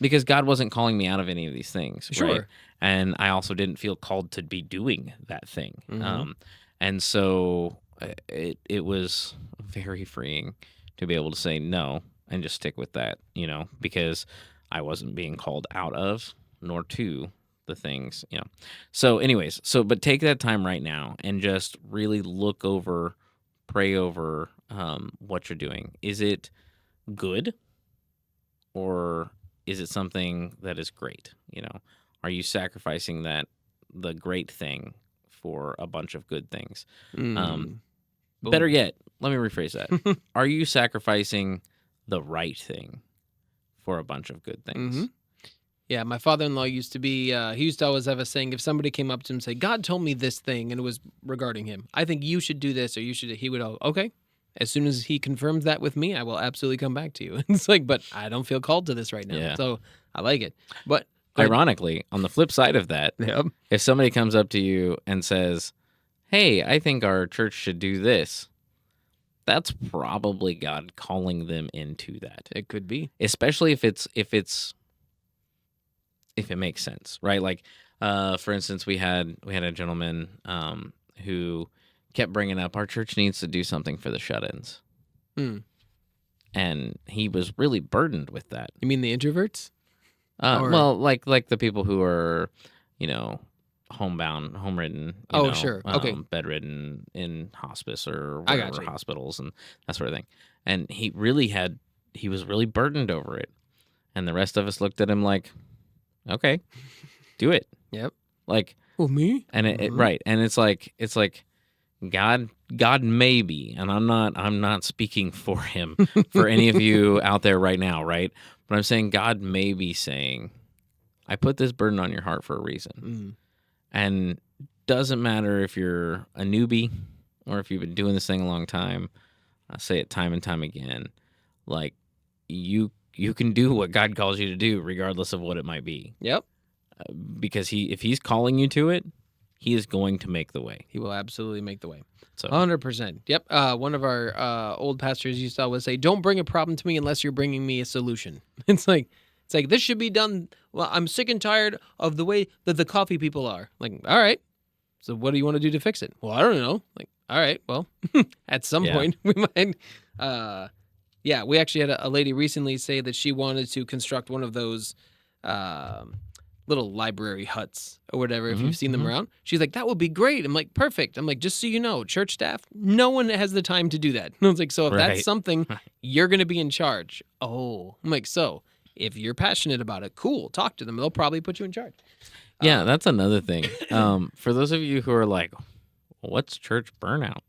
Because God wasn't calling me out of any of these things.
Sure.
Right? And I also didn't feel called to be doing that thing.
Mhm.
And so it was very freeing to be able to say no and just stick with that, because I wasn't being called out of nor to the things, So anyways, but take that time right now and just really look over, pray over what you're doing. Is it good, or is it something that is great? Are you sacrificing the great thing for a bunch of good things?
Mm.
Better yet, let me rephrase that. Are you sacrificing the right thing for a bunch of good things?
Mhm. Yeah, my father-in-law used to be, he used to always have a saying, if somebody came up to him and say, God told me this thing, and it was regarding him, I think you should do this, or he would go, okay. As soon as he confirms that with me, I will absolutely come back to you. It's like, but I don't feel called to this right now.
Yeah.
So I like it. But go ahead.
Ironically, on the flip side of that,
Yep.
if somebody comes up to you and says, hey, I think our church should do this, that's probably God calling them into that.
It could be.
Especially if it makes sense, right? Like, for instance, we had a gentleman who kept bringing up our church needs to do something for the shut-ins, and he was really burdened with that.
You mean the introverts? Or-
Well, like the people who are, homebound, homeridden.
Oh, sure. Okay.
Bedridden in hospice or
I
whatever,
gotcha.
hospitals and that sort of thing. And he was really burdened over it. And the rest of us looked at him like, okay, do it.
Yep.
Like,
Oh, me?
and it right. And it's like God maybe, and I'm not speaking for him, for any of you out there right now, right? But I'm saying God may be saying, I put this burden on your heart for a reason. And doesn't matter if you're a newbie or if you've been doing this thing a long time. I say it time and time again. Like, you can do what God calls you to do regardless of what it might be.
Yep.
Because if he's calling you to it, he is going to make the way.
He will absolutely make the way.
So
100%. Yep. One of our old pastors used to always say, don't bring a problem to me unless you're bringing me a solution. It's like this should be done. Well, I'm sick and tired of the way that the coffee people are. Like, all right. So what do you want to do to fix it? Well, I don't know. Like, all right. Well, at some
Yeah.
point we might. Yeah, we actually had a lady recently say that she wanted to construct one of those little library huts or whatever, if
Mhm,
you've seen them
mhm.
around. She's like, that would be great. I'm like, perfect. I'm like, just so you know, church staff, no one has the time to do that. I was like, so if that's
Right.
something, you're going to be in charge. Oh, I'm like, so if you're passionate about it, cool, talk to them. They'll probably put you in charge.
Yeah, that's another thing. For those of you who are like, what's church burnout?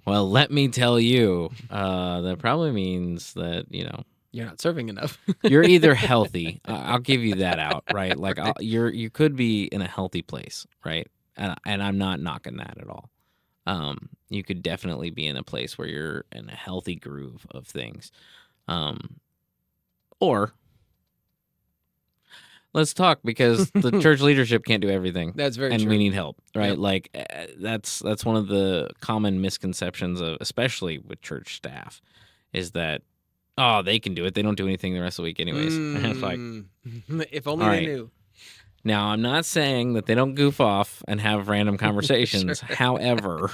Well, let me tell you, that probably means that,
You're not serving enough.
you're either healthy. I'll give you that out, right? Like you could be in a healthy place, right? And I'm not knocking that at all. You could definitely be in a place where you're in a healthy groove of things. Or let's talk, because the church leadership can't do everything.
That's very
and
true.
we need help, right?
Yep.
Like that's one of the common misconceptions of, especially with church staff, is that, oh, they can do it. They don't do anything the rest of the week anyways. And it's like,
if only
all
they
right.
knew.
Now, I'm not saying that they don't goof off and have random conversations. However,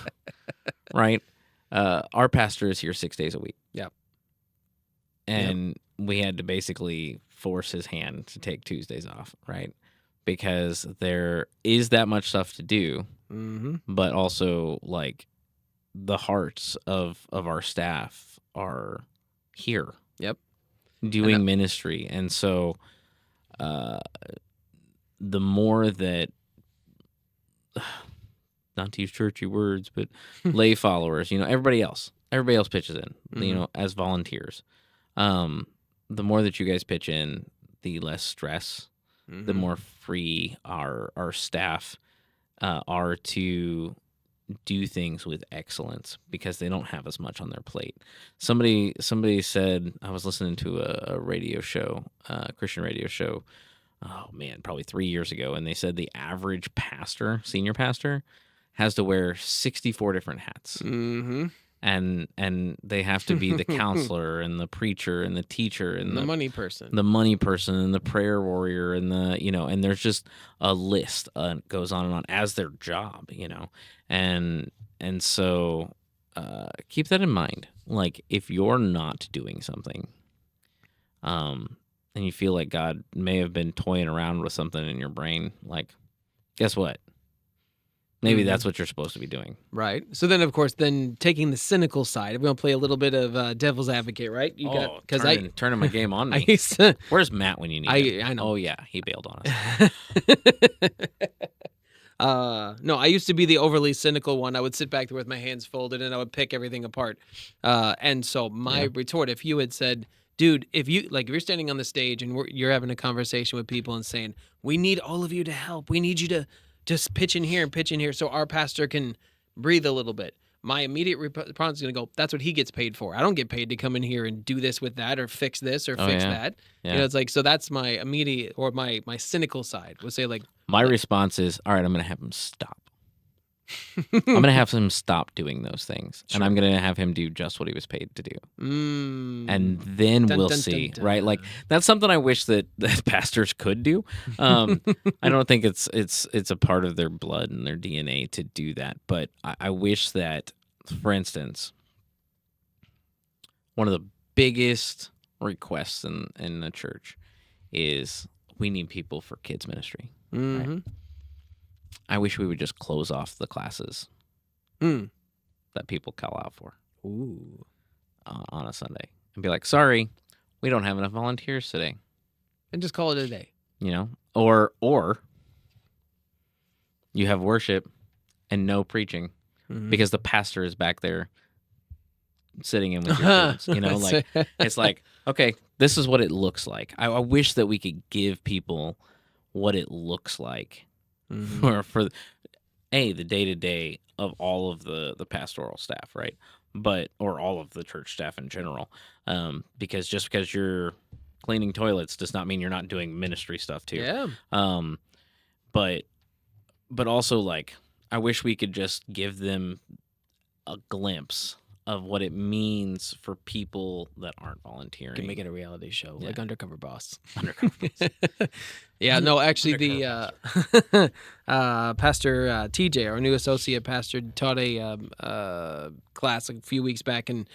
right, our pastor is here 6 days a week.
Yep.
And we had to basically force his hand to take Tuesdays off, right? Because there is that much stuff to do, but also, like, the hearts of our staff are here.
Yep.
Doing ministry. And so the more that, not to use churchy words, but lay followers, everybody else pitches in, as volunteers. The more that you guys pitch in, the less stress, the more free our staff are to do things with excellence, because they don't have as much on their plate. Somebody said, I was listening to a radio show, Christian radio show, oh man, probably 3 years ago, and they said the average pastor, senior pastor, has to wear 64 different hats. And they have to be the counselor and the preacher and the teacher and
the money person,
and the prayer warrior and and there's just a list goes on and on as their job, and so keep that in mind. Like, if you're not doing something, and you feel like God may have been toying around with something in your brain, like, guess what? Maybe that's what you're supposed to be doing.
right? So then, of course, taking the cynical side, we're gonna play a little bit of devil's advocate, right?
Turning my game on me.
I used to,
Where's Matt when you need him?
I know.
Oh yeah, he bailed on us.
No, I used to be the overly cynical one. I would sit back there with my hands folded and I would pick everything apart. And so my retort, if you had said, dude, if you're standing on the stage and you're having a conversation with people and saying, we need all of you to help. We need you to just pitch in here so our pastor can breathe a little bit. My immediate response is going to go, that's what he gets paid for. I don't get paid to come in here and do this with that or fix this or fix that.
Yeah.
It's like, so that's my immediate, or my cynical side would say, like,
My response is, all right, I'm going to have him stop. I'm going to have him stop doing those things. And I'm going to have him do just what he was paid to do. And then we'll see, right? Like, that's something I wish that pastors could do. I don't think it's a part of their blood and their DNA to do that. But I wish that, for instance, one of the biggest requests in the church is, we need people for kids ministry. Right? I wish we would just close off the classes that people call out for on a Sunday and be like, sorry, we don't have enough volunteers today.
And just call it a day.
Or you have worship and no preaching because the pastor is back there sitting in with your kids. Like, it's like, okay, this is what it looks like. I wish that we could give people what it looks like for the day-to-day of all of the pastoral staff, right? Or all of the church staff in general. Because just because you're cleaning toilets does not mean you're not doing ministry stuff too.
Yeah.
But also, like, I wish we could just give them a glimpse of what it means for people that aren't volunteering.
Can make it a reality show, like
Yeah.
Undercover Boss.
Undercover Boss.
Yeah, no, actually,
Undercover
the Pastor TJ, our new associate pastor, taught a class a few weeks back, and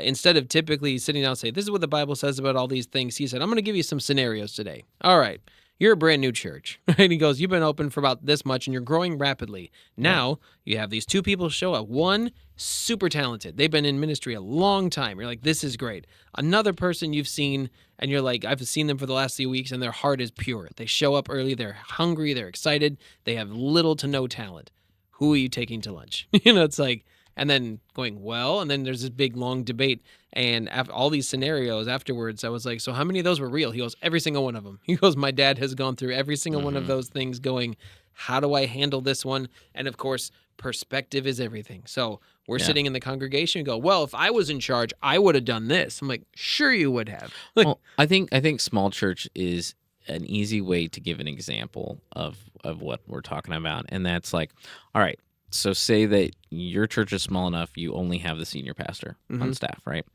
instead of typically sitting down and say, "This is what the Bible says about all these things," he said, "I'm going to give you some scenarios today. All right, you're a brand new church, right?" He goes, "You've been open for about this much, and you're growing rapidly. Now you have these two people show up. One super talented, they've been in ministry a long time. You're like, this is great. Another person you've seen." And you're like, I've seen them for the last few weeks and their heart is pure. They show up early, they're hungry, they're excited, they have little to no talent. Who are you taking to lunch? It's like, and then going, well, and then there's this big long debate. And after all these scenarios afterwards, I was like, so how many of those were real? He goes, every single one of them. He goes, my dad has gone through every single one of those things going, how do I handle this one? And of course, perspective is everything. So we're sitting in the congregation and go, well, if I was in charge, I would have done this. I'm like, sure you would have.
Well, I think small church is an easy way to give an example of what we're talking about, and that's like, all right, so say that your church is small enough, you only have the senior pastor on staff, right?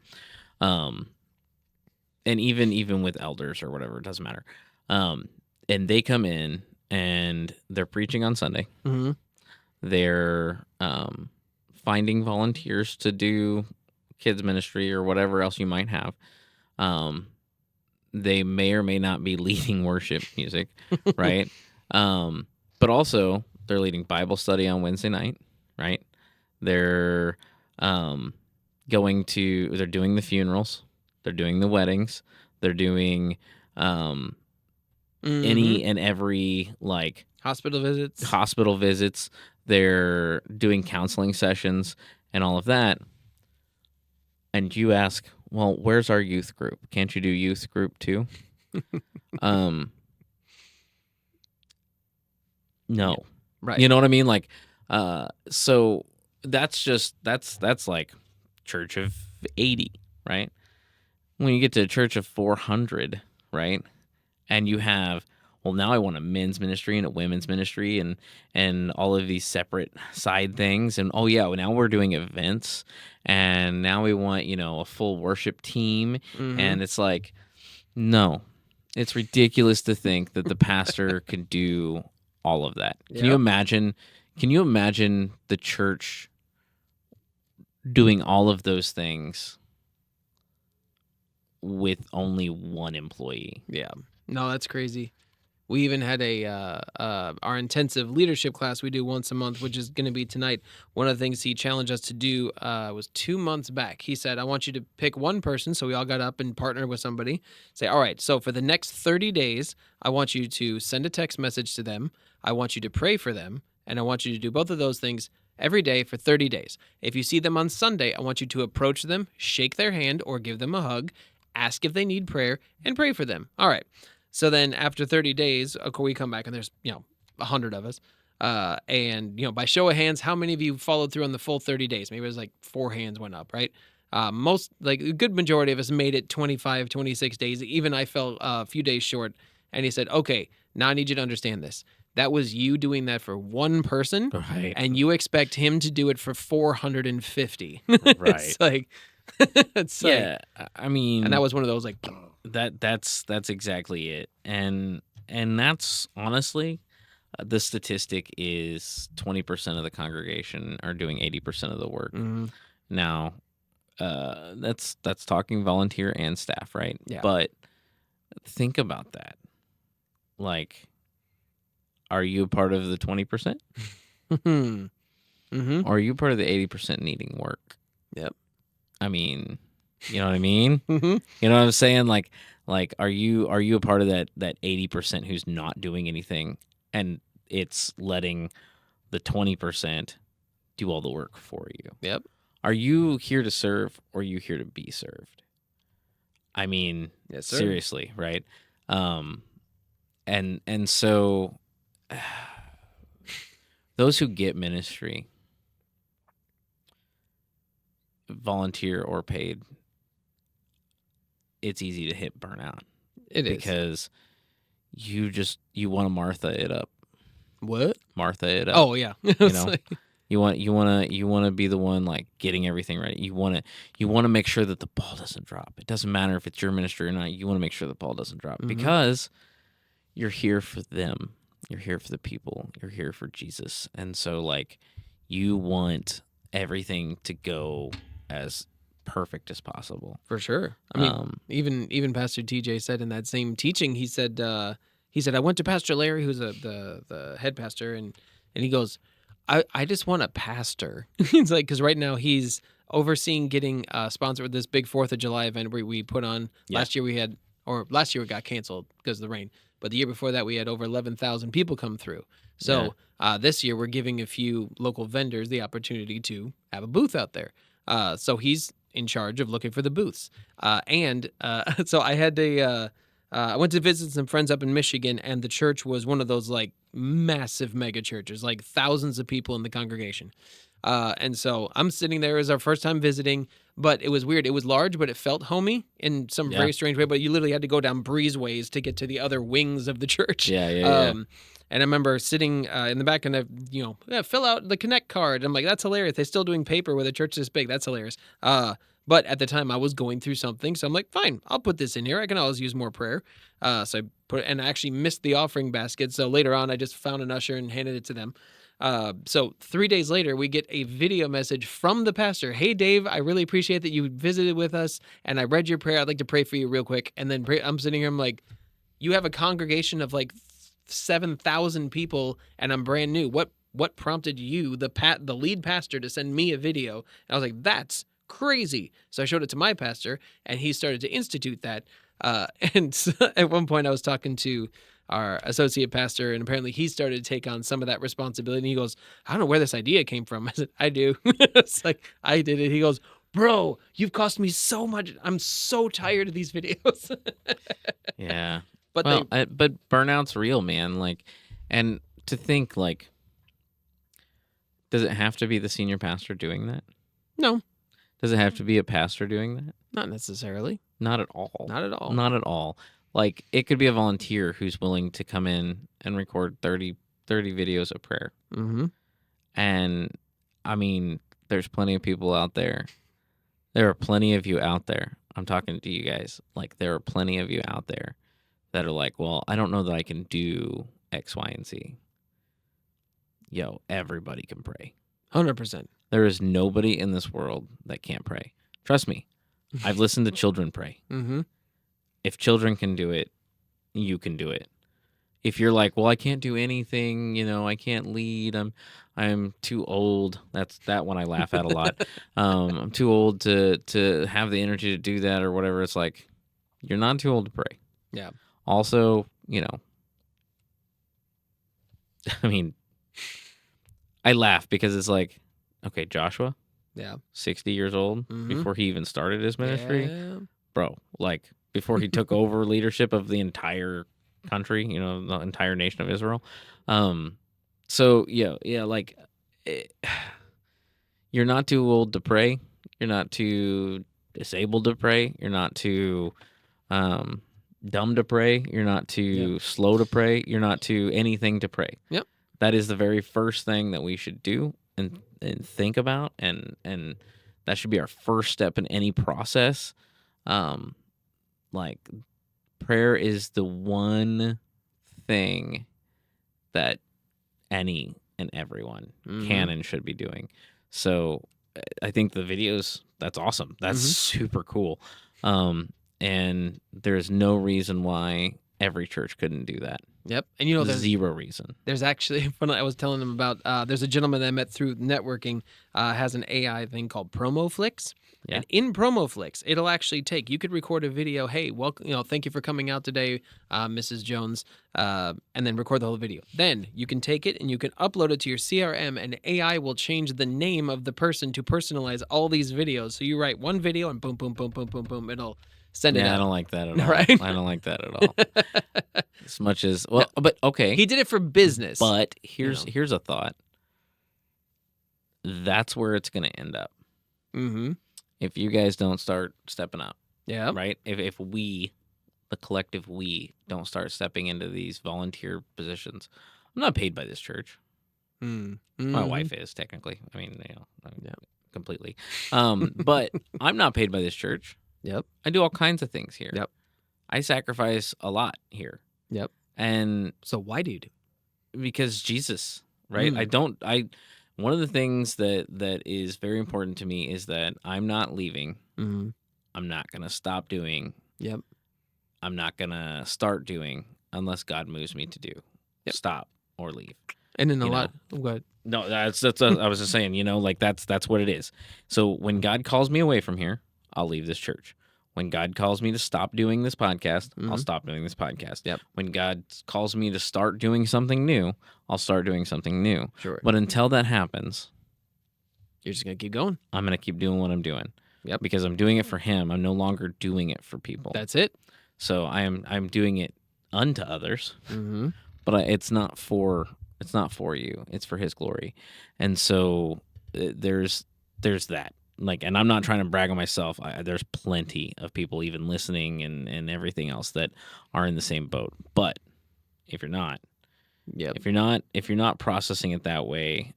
And even with elders or whatever, it doesn't matter. And they come in and they're preaching on Sunday.
Mm-hmm.
They're finding volunteers to do kids ministry or whatever else you might have. They may or may not be leading worship music, right? But also they're leading Bible study on Wednesday night, right? They're doing the funerals, they're doing the weddings, they're doing any and every like
Hospital visits. They're doing counseling sessions and all of that. And you ask, well, where's our youth group? Can't you do youth group too? No. Right.
You know what I mean? Like, so that's like church of 80, right? When you get to a church of 400, right? And you have, well, now I want a men's ministry and a women's ministry and all of these separate side things. And, oh, yeah, well, now we're doing events. And now we want, a full worship team. And it's like, no, it's ridiculous to think that the pastor could do all of that. Can you imagine the church doing all of those things with only one employee?
Yeah. No, that's crazy. We even had our intensive leadership class we do once a month, which is going to be tonight. One of the things he challenged us to do was 2 months back. He said, I want you to pick one person. So we all got up and partnered with somebody. Say, all right, so for the next 30 days, I want you to send a text message to them. I want you to pray for them. And I want you to do both of those things every day for 30 days. If you see them on Sunday, I want you to approach them, shake their hand or give them a hug, ask if they need prayer, and pray for them. All right. So then after 30 days, of course, we come back and there's, 100 of us. And, by show of hands, how many of you followed through on the full 30 days? Maybe it was like 4 hands went up, right? Most, like a good majority of us made it 25, 26 days. Even I fell a few days short. And he said, okay, now I need you to understand this. That was you doing that for one person.
Right.
And you expect him to do it for 450.
Right.
it's like,
Yeah. I mean,
and that was one of those like,
that's exactly it. And that's honestly, the statistic is 20% of the congregation are doing 80% of the work. Now, that's talking volunteer and staff, right?
Yeah.
But think about that. Like, are you a part of the 20%? Or are you part of the 80% needing work?
Yep.
I mean, you know what I mean? You know what I'm saying? Like, are you a part of that 80% who's not doing anything, and it's letting the 20% do all the work for you?
Yep.
Are you here to serve, or are you here to be served? I mean,
Yes, sir.
seriously, right? And so those who get ministry, volunteer or paid, it's easy to hit burnout.
It is.
Because you want to Martha it up.
What?
Martha it up.
Oh, yeah.
You know? You want to be the one like getting everything ready. You want to make sure that the ball doesn't drop. It doesn't matter if it's your ministry or not. You want to make sure the ball doesn't drop because you're here for them. You're here for the people. You're here for Jesus. And so like you want everything to go as perfect as possible.
For sure. I mean, even Pastor TJ said in that same teaching, he said, I went to Pastor Larry, who's the head pastor, and he goes, I just want a pastor. He's like, because right now he's overseeing getting sponsored with this big 4th of July event where we put on. Last year it got canceled because of the rain. But the year before that, we had over 11,000 people come through. So this year we're giving a few local vendors the opportunity to have a booth out there. So he's in charge of looking for the booths. So I had I went to visit some friends up in Michigan, and the church was one of those like massive mega churches, like thousands of people in the congregation. And so I'm sitting there as our first time visiting, but it was weird. It was large, but it felt homey in some very strange way. But you literally had to go down breezeways to get to the other wings of the church.
Yeah.
And I remember sitting in the back and fill out the Connect card. I'm like, that's hilarious. They're still doing paper with a church this big. That's hilarious. But at the time I was going through something, so I'm like, fine, I'll put this in here. I can always use more prayer. So I put it, and I actually missed the offering basket. So later on, I just found an usher and handed it to them. So 3 days later, we get a video message from the pastor. Hey, Dave, I really appreciate that you visited with us, and I read your prayer. I'd like to pray for you real quick. And then I'm sitting here, I'm like, you have a congregation of like 7,000 people, and I'm brand new. What prompted you, the lead pastor, to send me a video? And I was like, that's crazy. So I showed it to my pastor, and he started to institute that. And so at one point, I was talking to our associate pastor, and apparently he started to take on some of that responsibility. And he goes, I don't know where this idea came from. I said, I do. It's like, I did it. He goes, bro, you've cost me so much. I'm so tired of these videos.
Yeah.
But
but burnout's real, man. Like, and to think like, does it have to be the senior pastor doing that?
No.
Does it have to be a pastor doing that?
Not necessarily.
Not at all.
Not at all.
Not at all. Like, it could be a volunteer who's willing to come in and record 30 videos of prayer.
Mm-hmm.
And, I mean, there's plenty of people out there. There are plenty of you out there. I'm talking to you guys. Like, there are plenty of you out there that are like, well, I don't know that I can do X, Y, and Z. Yo, everybody can pray.
100%.
There is nobody in this world that can't pray. Trust me. I've listened to children pray.
Mm-hmm.
If children can do it, you can do it. If you're like, well, I can't do anything, I can't lead. I'm too old. That's that one I laugh at a lot. I'm too old to have the energy to do that or whatever. It's like, you're not too old to pray.
Yeah.
Also, I mean, I laugh because it's like, okay, Joshua, 60 years old before he even started his ministry.
Yeah.
Bro, like before he took over leadership of the entire country, the entire nation of Israel. So like you're not too old to pray. You're not too disabled to pray. You're not too dumb to pray. You're not too slow to pray. You're not too anything to pray.
Yep.
That is the very first thing that we should do and think about, and that should be our first step in any process. Like, prayer is the one thing that any and everyone can and should be doing. So I think the videos, that's awesome. That's super cool. And there's no reason why every church couldn't do that.
Yep. And there's
zero reason.
There's actually, when I was telling them about, there's a gentleman that I met through networking, has an AI thing called PromoFlix.
Yeah.
And in PromoFlix, it'll actually you could record a video. Hey, welcome, thank you for coming out today, Mrs. Jones, and then record the whole video. Then you can take it and you can upload it to your CRM, and AI will change the name of the person to personalize all these videos. So you write one video and boom, boom, boom, boom, boom, boom, it'll send it out.
I don't like that at all.
Right?
I don't like that at all. As much as, but okay.
He did it for business.
But here's a thought. That's where it's going to end up.
Mm-hmm.
If you guys don't start stepping up.
Yeah.
Right? If we, the collective we, don't start stepping into these volunteer positions. I'm not paid by this church.
Mm.
My
Mhm.
wife is technically. I mean,
Yeah.
completely. But I'm not paid by this church.
Yep.
I do all kinds of things here.
Yep.
I sacrifice a lot here,
Yep.
and
So why do you do?
because Jesus, right? One of the things that is very important to me is that I'm not leaving.
Mm-hmm.
I'm not going to stop doing.
Yep.
I'm not going to start doing unless God moves me to do.
Yep.
Stop or leave.
And in a
You
lot, good.
No, that's I was just saying, like that's what it is. So when God calls me away from here, I'll leave this church. When God calls me to stop doing this podcast, I'll stop doing this podcast.
Yep.
When God calls me to start doing something new, I'll start doing something new.
Sure.
But until that happens,
You're just gonna keep going.
I'm going to keep doing what I'm doing.
Yep.
Because I'm doing it for him. I'm no longer doing it for people.
That's it.
So I'm doing it unto others.
Mm-hmm.
But it's not for you. It's for his glory. And so there's that. Like, and I'm not trying to brag on myself. There's plenty of people even listening and everything else that are in the same boat. But if you're not,
Yep.
if you're not processing it that way,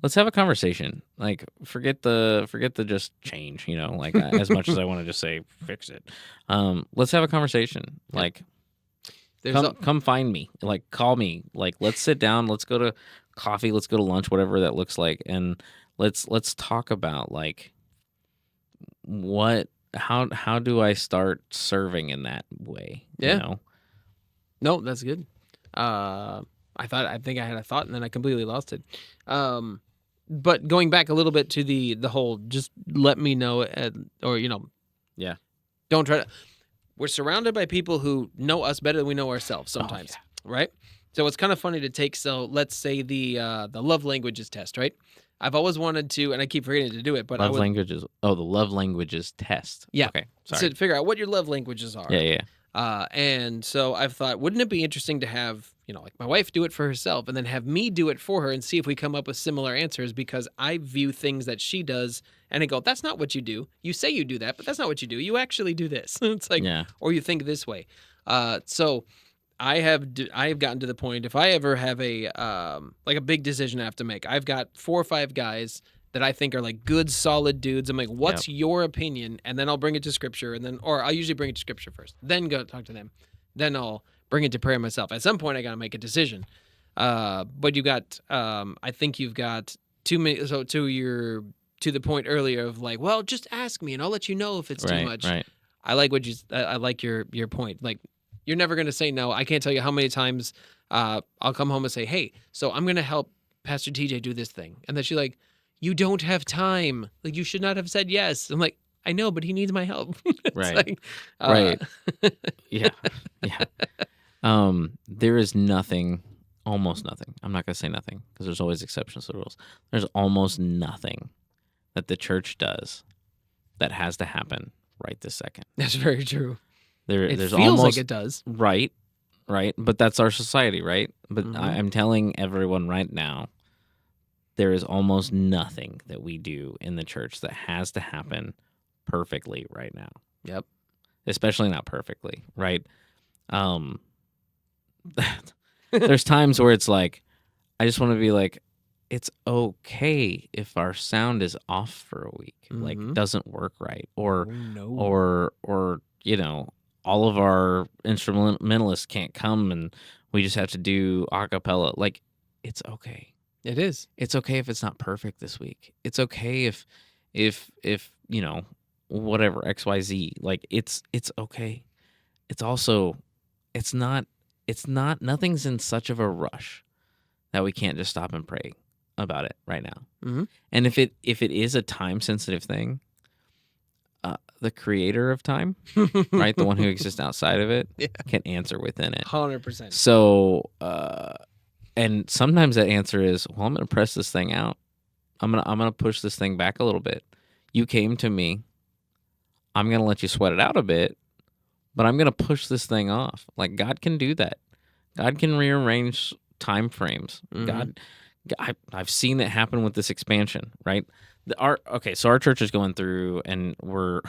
let's have a conversation. Like, forget the just change. Like as much as I want to just say fix it, let's have a conversation.
Yep.
Like,
There's
come find me. Like, call me. Like, let's sit down. Let's go to coffee. Let's go to lunch. Whatever that looks like, and let's talk about like how do I start serving in that way?
Yeah. No, that's good. I think I had a thought and then I completely lost it. But going back a little bit to the whole, just let me know, or
Yeah.
don't try to. We're surrounded by people who know us better than we know ourselves sometimes, right? So it's kind of funny to take. So let's say the love languages test, right? I've always wanted to, and I keep forgetting to do it, but
the love languages test.
Yeah.
Okay. Sorry.
to figure out what your love languages are.
Yeah.
And so I've thought, wouldn't it be interesting to have, like my wife do it for herself and then have me do it for her and see if we come up with similar answers, because I view things that she does and I go, that's not what you do. You say you do that, but that's not what you do. You actually do this. It's like,
Yeah.
or you think this way. So I have gotten to the point, if I ever have a big decision I have to make, I've got 4 or 5 guys that I think are like good, solid dudes. I'm like, what's your opinion? And then I'll bring it to scripture, or I'll usually bring it to scripture first, then go talk to them. Then I'll bring it to prayer myself. At some point, I got to make a decision. But you got, I think you've got too many. So to the point earlier of like, well, just ask me and I'll let you know if it's too much.
Right.
I like I like your point. Like, you're never going to say no. I can't tell you how many times I'll come home and say, hey, so I'm going to help Pastor TJ do this thing. And then she's like, you don't have time. Like, you should not have said yes. I'm like, I know, but he needs my help. It's
Right.
like,
Right. Yeah. There is almost nothing. I'm not going to say nothing because there's always exceptions to the rules. There's almost nothing that the church does that has to happen right this second.
That's very true. It
There's
feels
almost
like it does.
Right. But that's our society, right? But
Mhm.
I'm telling everyone right now, there is almost nothing that we do in the church that has to happen perfectly right now.
Yep.
Especially not perfectly, right? There's times where it's like, I just want to be like, it's okay if our sound is off for a week, like
Mhm.
doesn't work right, or
no.
or all of our instrumentalists can't come and we just have to do a cappella. Like, it's okay.
It is.
It's okay if it's not perfect this week. It's okay if whatever XYZ. Like, it's okay. It's also nothing's in such of a rush that we can't just stop and pray about it right now.
Mhm.
And if it is a time sensitive thing, the creator of time, right, the one who exists outside of it,
Yeah.
can answer within it.
100%.
So, and sometimes that answer is, well, I'm going to press this thing out. I'm gonna push this thing back a little bit. You came to me. I'm going to let you sweat it out a bit, but I'm going to push this thing off. Like, God can do that. God can rearrange time frames.
Mhm.
I've seen it happen with this expansion, right? So our church is going through, and we're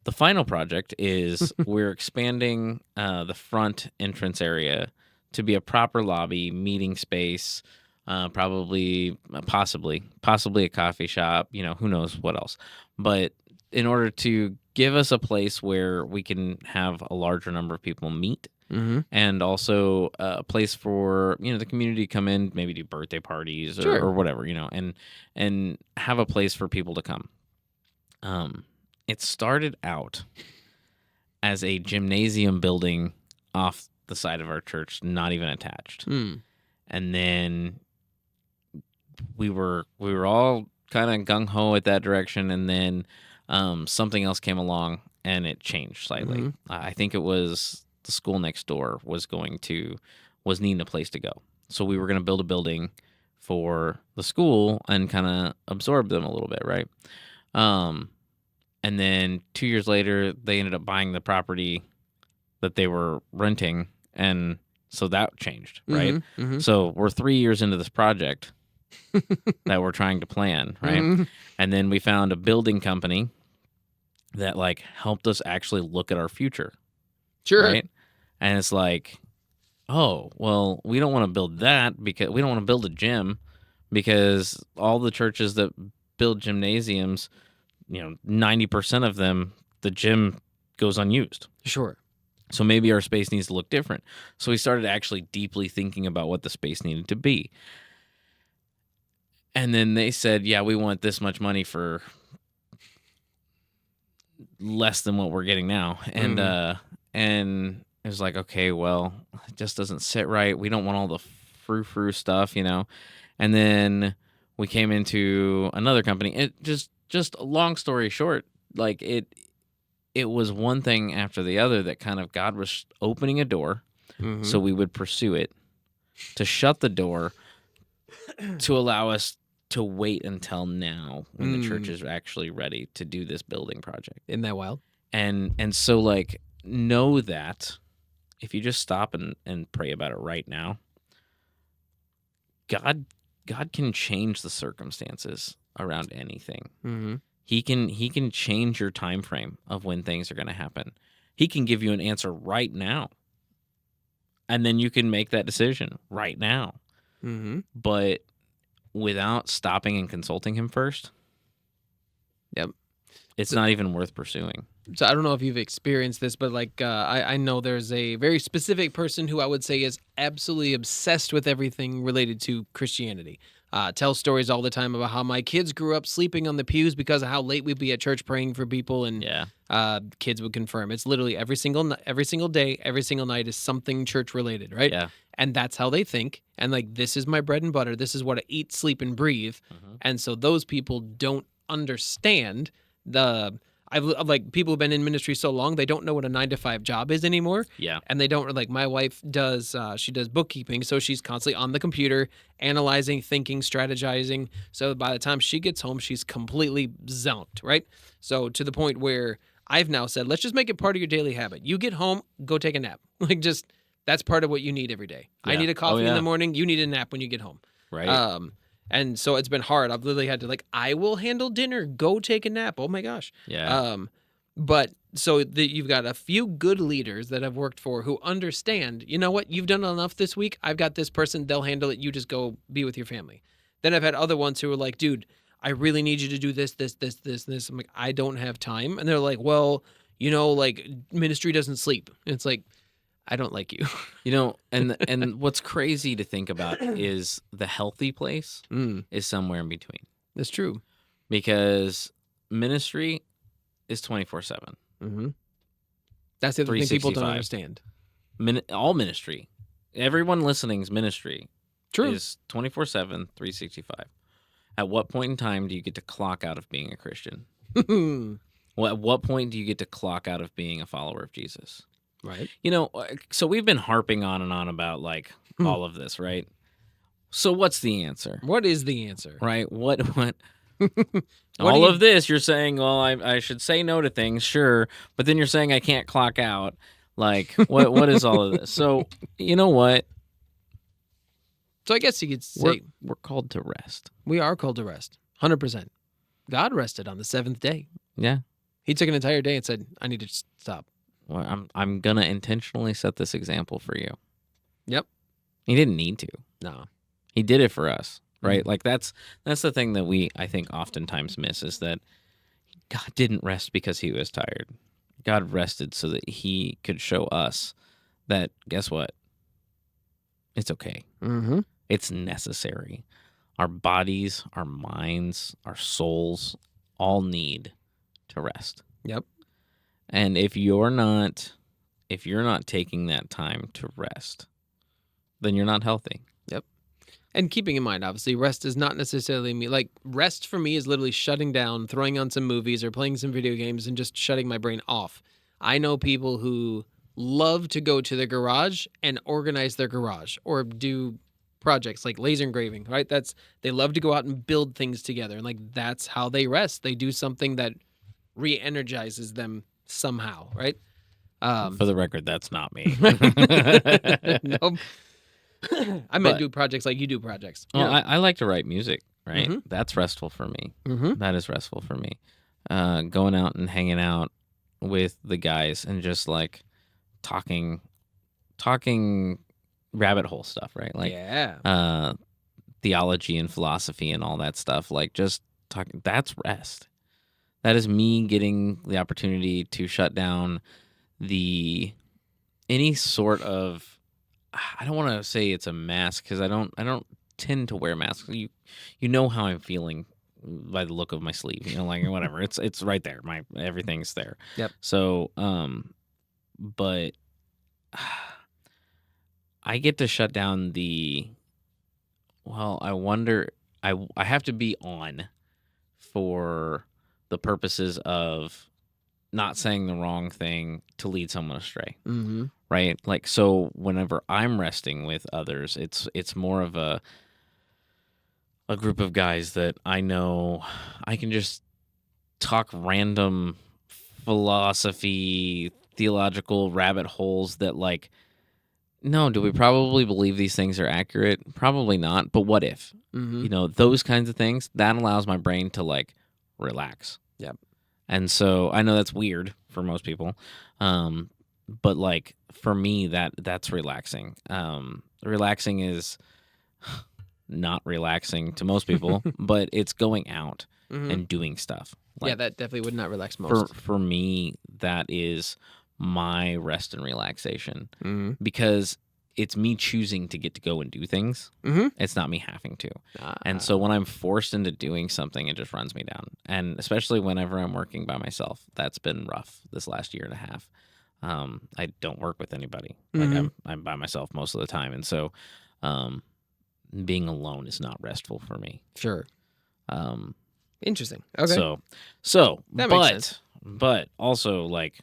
the final project is we're expanding the front entrance area to be a proper lobby, meeting space, possibly a coffee shop, who knows what else. But in order to give us a place where we can have a larger number of people meet,
Mm-hmm.
and also a place for the community to come in, maybe do birthday parties
Sure.
or whatever, and have a place for people to come. It started out as a gymnasium building off the side of our church, not even attached.
Mm.
And then we were all kind of gung ho at that direction, and then something else came along and it changed slightly.
Mhm.
I think it was the school next door was needing a place to go, so we were going to build a building for the school and kind of absorb them a little bit, right? And then 2 years later, they ended up buying the property that they were renting, and so that changed, right?
Mhm, mhm.
So we're 3 years into this project that we're trying to plan, right?
Mhm.
And then we found a building company that helped us actually look at our future,
Sure.
right? And it's like, oh, well, we don't want to build that because we don't want to build a gym because all the churches that build gymnasiums, 90% of them, the gym goes unused.
Sure.
So maybe our space needs to look different. So we started actually deeply thinking about what the space needed to be. And then they said, yeah, we want this much money for less than what we're getting now. And it was like, okay, well, it just doesn't sit right. We don't want all the frou-frou stuff, And then we came into another company. It just a long story short, it was one thing after the other that kind of God was opening a door
Mhm.
so we would pursue it, to shut the door to allow us to wait until now when the church is actually ready to do this building project.
Isn't that wild?
And so know that if you just stop and pray about it right now, God can change the circumstances around anything.
Mm-hmm.
He can change your time frame of when things are going to happen. He can give you an answer right now. And then you can make that decision right now.
Mm-hmm.
But without stopping and consulting him first,
Yep,
it's not even worth pursuing.
So I don't know if you've experienced this, but I know there's a very specific person who I would say is absolutely obsessed with everything related to Christianity. Tells stories all the time about how my kids grew up sleeping on the pews because of how late we'd be at church praying for people, and kids would confirm it's literally every single day, every single night is something church related, right?
Yeah.
And that's how they think. And this is my bread and butter. This is what I eat, sleep, and breathe.
Mhm.
And so those people don't understand people who've been in ministry so long, they don't know what a 9-to-5 job is anymore.
Yeah.
And they don't, my wife does, she does bookkeeping. So she's constantly on the computer, analyzing, thinking, strategizing. So by the time she gets home, she's completely zonked, right? So to the point where I've now said, let's just make it part of your daily habit. You get home, go take a nap. That's part of what you need every day. I
Yeah.
need a coffee in
yeah.
the morning. You need a nap when you get home.
Right.
And so it's been hard. I've literally had to I will handle dinner. Go take a nap. Oh my gosh.
Yeah.
But so you've got a few good leaders that I've worked for who understand, you know what, you've done enough this week. I've got this person. They'll handle it. You just go be with your family. Then I've had other ones who are like, dude, I really need you to do this. I'm like, I don't have time. And they're like, well, ministry doesn't sleep. And it's like, I don't like you.
And what's crazy to think about is the healthy place is somewhere in between.
That's true.
Because ministry is 24/7.
Mm-hmm. That's the other thing people don't
365.
understand.
All ministry, everyone listening's ministry
True.
is 24/7, 365. At what point in time do you get to clock out of being a Christian? Well, at what point do you get to clock out of being a follower of Jesus?
Right.
So we've been harping on and on about all of this, right? So what's the answer?
What is the answer?
Right? What all of this, you're saying, well, I should say no to things, sure, but then you're saying I can't clock out. What is all of this? So, you know what?
So I guess you could say
We're called to rest.
we are called to rest. 100%. God rested on the seventh day.
Yeah.
He took an entire day and said, I need to stop.
Well, I'm gonna intentionally set this example for you.
Yep.
He didn't need to.
No.
He did it for us, right?
Mhm.
Like that's the thing that we, I think, oftentimes miss is that God didn't rest because he was tired. God rested so that he could show us that, guess what? It's okay.
Mm-hmm.
It's necessary. Our bodies, our minds, our souls all need to rest.
Yep.
And if you're not taking that time to rest, then you're not healthy.
Yep. And keeping in mind, obviously, rest does not necessarily mean like rest for me is literally shutting down, throwing on some movies or playing some video games and just shutting my brain off. I know people who love to go to their garage and organize their garage or do projects like laser engraving, right? They love to go out and build things together. And like that's how they rest. They do something that re-energizes them somehow, right?
For the record, that's not me.
Nope. I meant do projects like you do projects.
Well, I like to write music, right?
Mhm.
That's restful for me.
Mm-hmm.
That is restful for me. Going out and hanging out with the guys and just like talking rabbit hole stuff, right? Like
Yeah.
theology and philosophy and all that stuff. Like just talking. That's rest. That is me getting the opportunity to shut down any sort of. I don't want to say it's a mask because I don't tend to wear masks. You know how I'm feeling by the look of my sleeve. You know, like whatever. It's right there. Everything's there.
Yep.
So but I get to shut down I wonder, I have to be on for the purposes of not saying the wrong thing to lead someone astray,
Mm-hmm.
right? Like, so whenever I'm resting with others, it's more of a group of guys that I know I can just talk random philosophy, theological rabbit holes that like, no, do we probably believe these things are accurate? Probably not, but what if?
Mm-hmm.
You know, those kinds of things, that allows my brain to like relax.
Yep.
And so I know that's weird for most people. But like for me, that's relaxing. Relaxing is not relaxing to most people, but it's going out
Mm-hmm.
and doing stuff.
Yeah, that definitely would not relax most.
For me, that is my rest and relaxation
Mm-hmm.
because it's me choosing to get to go and do things.
Mm-hmm.
It's not me having to. And so when I'm forced into doing something, it just runs me down. And especially whenever I'm working by myself, that's been rough this last year and a half. I don't work with anybody.
Mhm.
Like I'm by myself most of the time. And so being alone is not restful for me.
Sure.
Um,
Interesting. Okay.
So
That makes sense.
but also like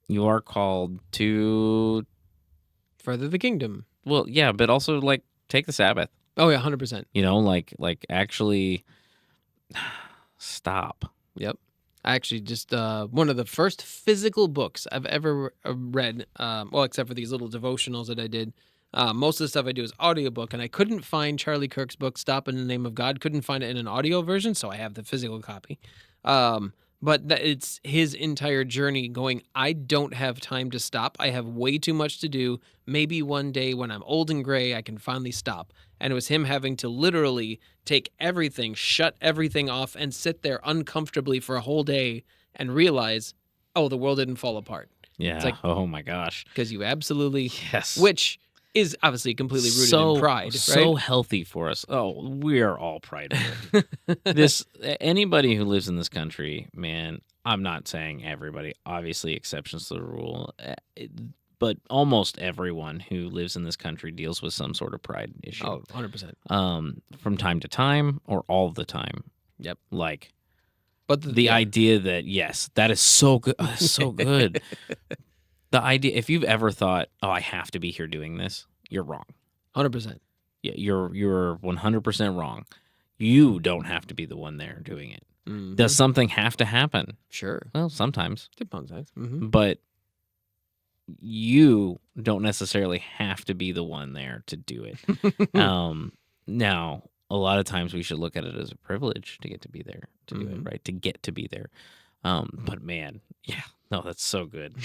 you are called to,
Further the kingdom.
well, yeah, but also like take the Sabbath.
Oh yeah, 100%.
You know, like actually stop.
Yep. I actually just one of the first physical books I've ever read. Well, except for these little devotionals that I did. Most of the stuff I do is audiobook, and I couldn't find Charlie Kirk's book "Stop in the Name of God." Couldn't find it in an audio version, so I have the physical copy. But it's his entire journey going, I don't have time to stop. I have way too much to do. Maybe one day when I'm old and gray, I can finally stop. And it was him having to literally take everything, shut everything off, and sit there uncomfortably for a whole day and realize, oh, the world didn't fall apart.
Yeah.
like-
oh my gosh.
Because you absolutely,
Yes.
which is obviously completely rooted in pride,
So
right?
healthy for us. Oh, we are all prideful. Anybody who lives in this country, man, I'm not saying everybody, obviously exceptions to the rule, but almost everyone who lives in this country deals with some sort of pride issue.
Oh, 100%.
From time to time or all the time.
Yep.
Like
But
the idea that, yes, that is so good. Oh, that's so good. The idea, if you've ever thought, oh, I have to be here doing this, you're wrong.
100%.
Yeah, you're 100% wrong. You don't have to be the one there doing it.
Mhm.
Does something have to happen?
Sure.
Well, sometimes.
Mm-hmm.
But you don't necessarily have to be the one there to do it. Now, a lot of times we should look at it as a privilege to get to be there, to do it,
Mhm.
right? To get to be there. But man, yeah, no, that's so good.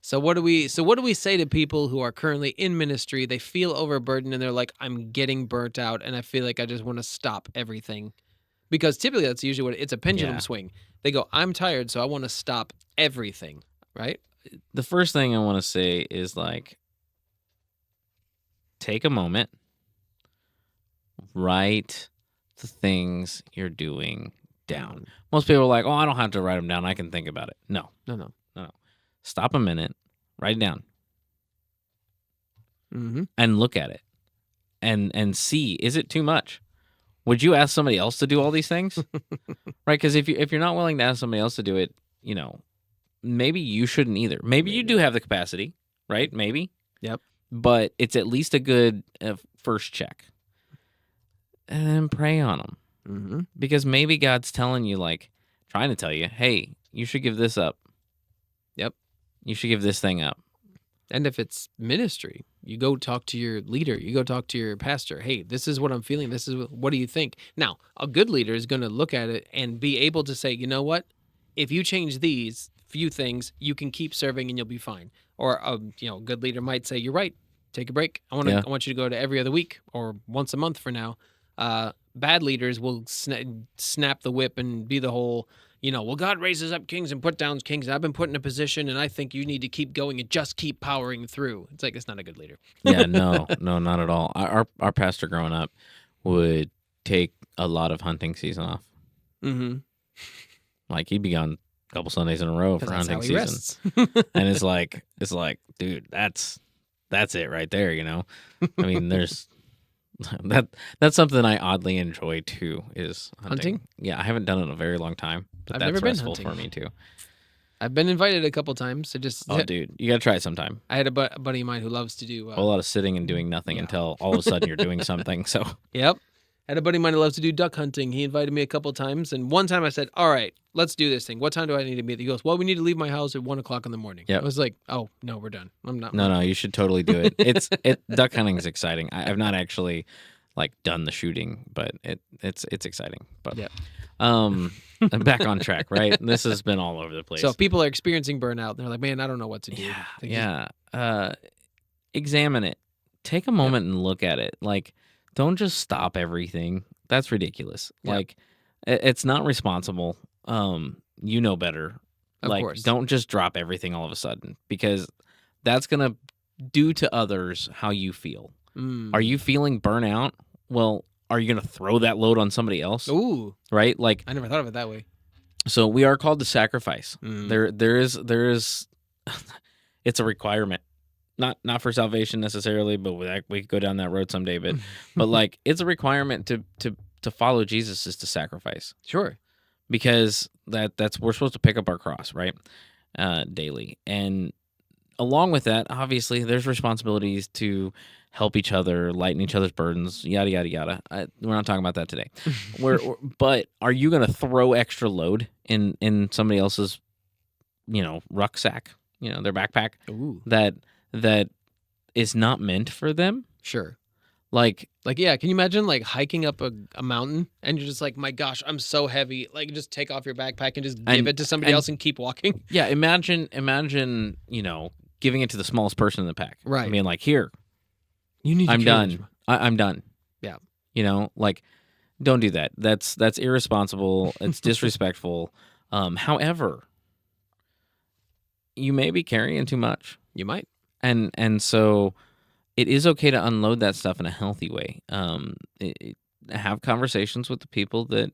So what do we say to people who are currently in ministry? They feel overburdened and they're like, I'm getting burnt out and I feel like I just want to stop everything. Because typically that's usually what it's a pendulum
Yeah.
swing. They go, I'm tired, so I want to stop everything. Right?
The first thing I want to say is like, take a moment, write the things you're doing down. Most people are like, oh, I don't have to write them down. I can think about it. No.
No.
Stop a minute, write it down,
Mm-hmm.
and look at it and see, is it too much? Would you ask somebody else to do all these things? Right? Because if you're not willing to ask somebody else to do it, maybe you shouldn't either. Maybe you do have the capacity, right? Maybe.
Yep.
But it's at least a good first check. And then pray on them.
Mm-hmm.
Because maybe God's trying to tell you, hey, you should give this up.
Yep.
You should give this thing up.
And if it's ministry, you go talk to your leader. You go talk to your pastor. Hey, this is what I'm feeling. This is what do you think? Now, a good leader is going to look at it and be able to say, you know what? If you change these few things, you can keep serving and you'll be fine. Or a good leader might say, you're right. Take a break. I want you to go to every other week or once a month for now. Bad leaders will snap the whip and be the whole, well, God raises up kings and put down kings. I've been put in a position, and I think you need to keep going and just keep powering through. It's like it's not a good leader.
Yeah, no, not at all. Our pastor growing up would take a lot of hunting season off.
Mm-hmm.
Like he'd be gone a couple Sundays in a row for hunting season,
rests.
and it's like, dude, that's it right there. I mean, there's. That's something I oddly enjoy too, is hunting. Yeah, I haven't done it in a very long time, but
I've
that's
never been
restful
hunting.
for me too.
I've been invited a couple times.
Oh, dude, you gotta try it sometime.
I had a buddy of mine who loves to do.
A whole lot of sitting and doing nothing until all of a sudden you're doing something. So
Yep. I had a buddy of mine who loves to do duck hunting. He invited me a couple times, and one time I said, all right, let's do this thing. What time do I need to be? He goes, well, we need to leave my house at 1:00 in the morning.
Yep.
I was like, oh, no, we're done. I'm not.
no, you should totally do it. Duck hunting is exciting. I've not actually done the shooting, but it's exciting. But
Yep.
I'm back on track, right? This has been all over the place.
So if people are experiencing burnout, they're like, man, I don't know what to do. They just-
Examine it. Take a moment and look at it. Don't just stop everything. That's ridiculous.
Yep.
It's not responsible. You know better.
Of course.
Don't just drop everything all of a sudden, because that's gonna do to others how you feel.
Mm.
Are you feeling burnout? Well, are you gonna throw that load on somebody else?
Ooh,
Right?
I never thought of it that way.
So we are called to sacrifice.
Mm.
There is it's a requirement. Not for salvation necessarily, but we could go down that road someday. But it's a requirement to follow Jesus, is to sacrifice,
Sure.
because that's we're supposed to pick up our cross, right, daily. And along with that, obviously, there's responsibilities to help each other, lighten each other's burdens, yada yada yada. We're not talking about that today. But are you going to throw extra load in somebody else's, rucksack, their backpack
Ooh.
that is not meant for them?
Sure.
Like,
yeah, can you imagine hiking up a mountain and you're just like, my gosh, I'm so heavy. Just take off your backpack and just give it to somebody else and keep walking.
yeah, imagine, giving it to the smallest person in the pack.
Right.
I mean, here,
You need.
I'm done. I'm done.
Yeah.
Don't do that. That's irresponsible. It's disrespectful. However, you may be carrying too much.
You might.
And so it is okay to unload that stuff in a healthy way. Have conversations with the people that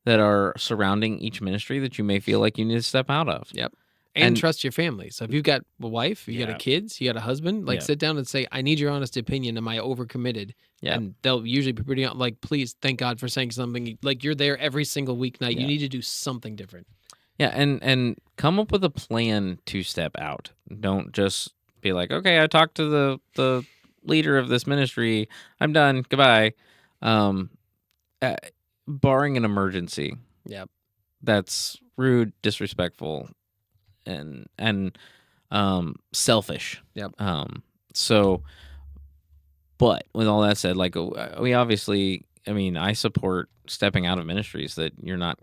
are surrounding each ministry that you may feel like you need to step out of.
Yep. And trust your family. So if you've got a wife, you got kids, you got a husband, sit down and say, I need your honest opinion. Am I overcommitted?
Yeah.
And they'll usually be pretty please, thank God for saying something. You're there every single weeknight.
Yeah.
You need to do something different.
Yeah, and come up with a plan to step out. Don't just be like, okay, I talked to the leader of this ministry. I'm done. Goodbye. Barring an emergency.
Yep.
That's rude, disrespectful, and selfish.
Yep.
So, but with all that said, we obviously, I support stepping out of ministries that you're not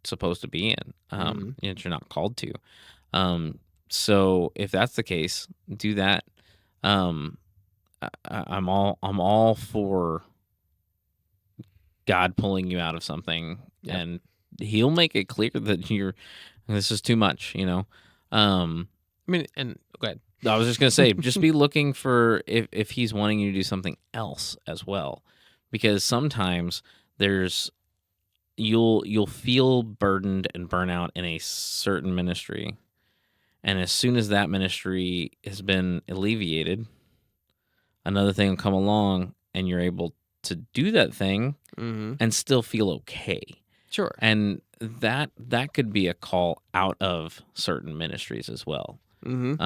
supposed to be in, that you're not called to. So if that's the case, do that. Um, I'm all for God pulling you out of something,
Yep.
and He'll make it clear that this is too much.
I mean, and go ahead.
I was just gonna say, just be looking for if He's wanting you to do something else as well, because sometimes there's you'll feel burdened and burnout in a certain ministry, and as soon as that ministry has been alleviated, another thing will come along, and you're able to do that thing
Mm-hmm.
and still feel okay.
Sure.
And that could be a call out of certain ministries as well.
Mm-hmm.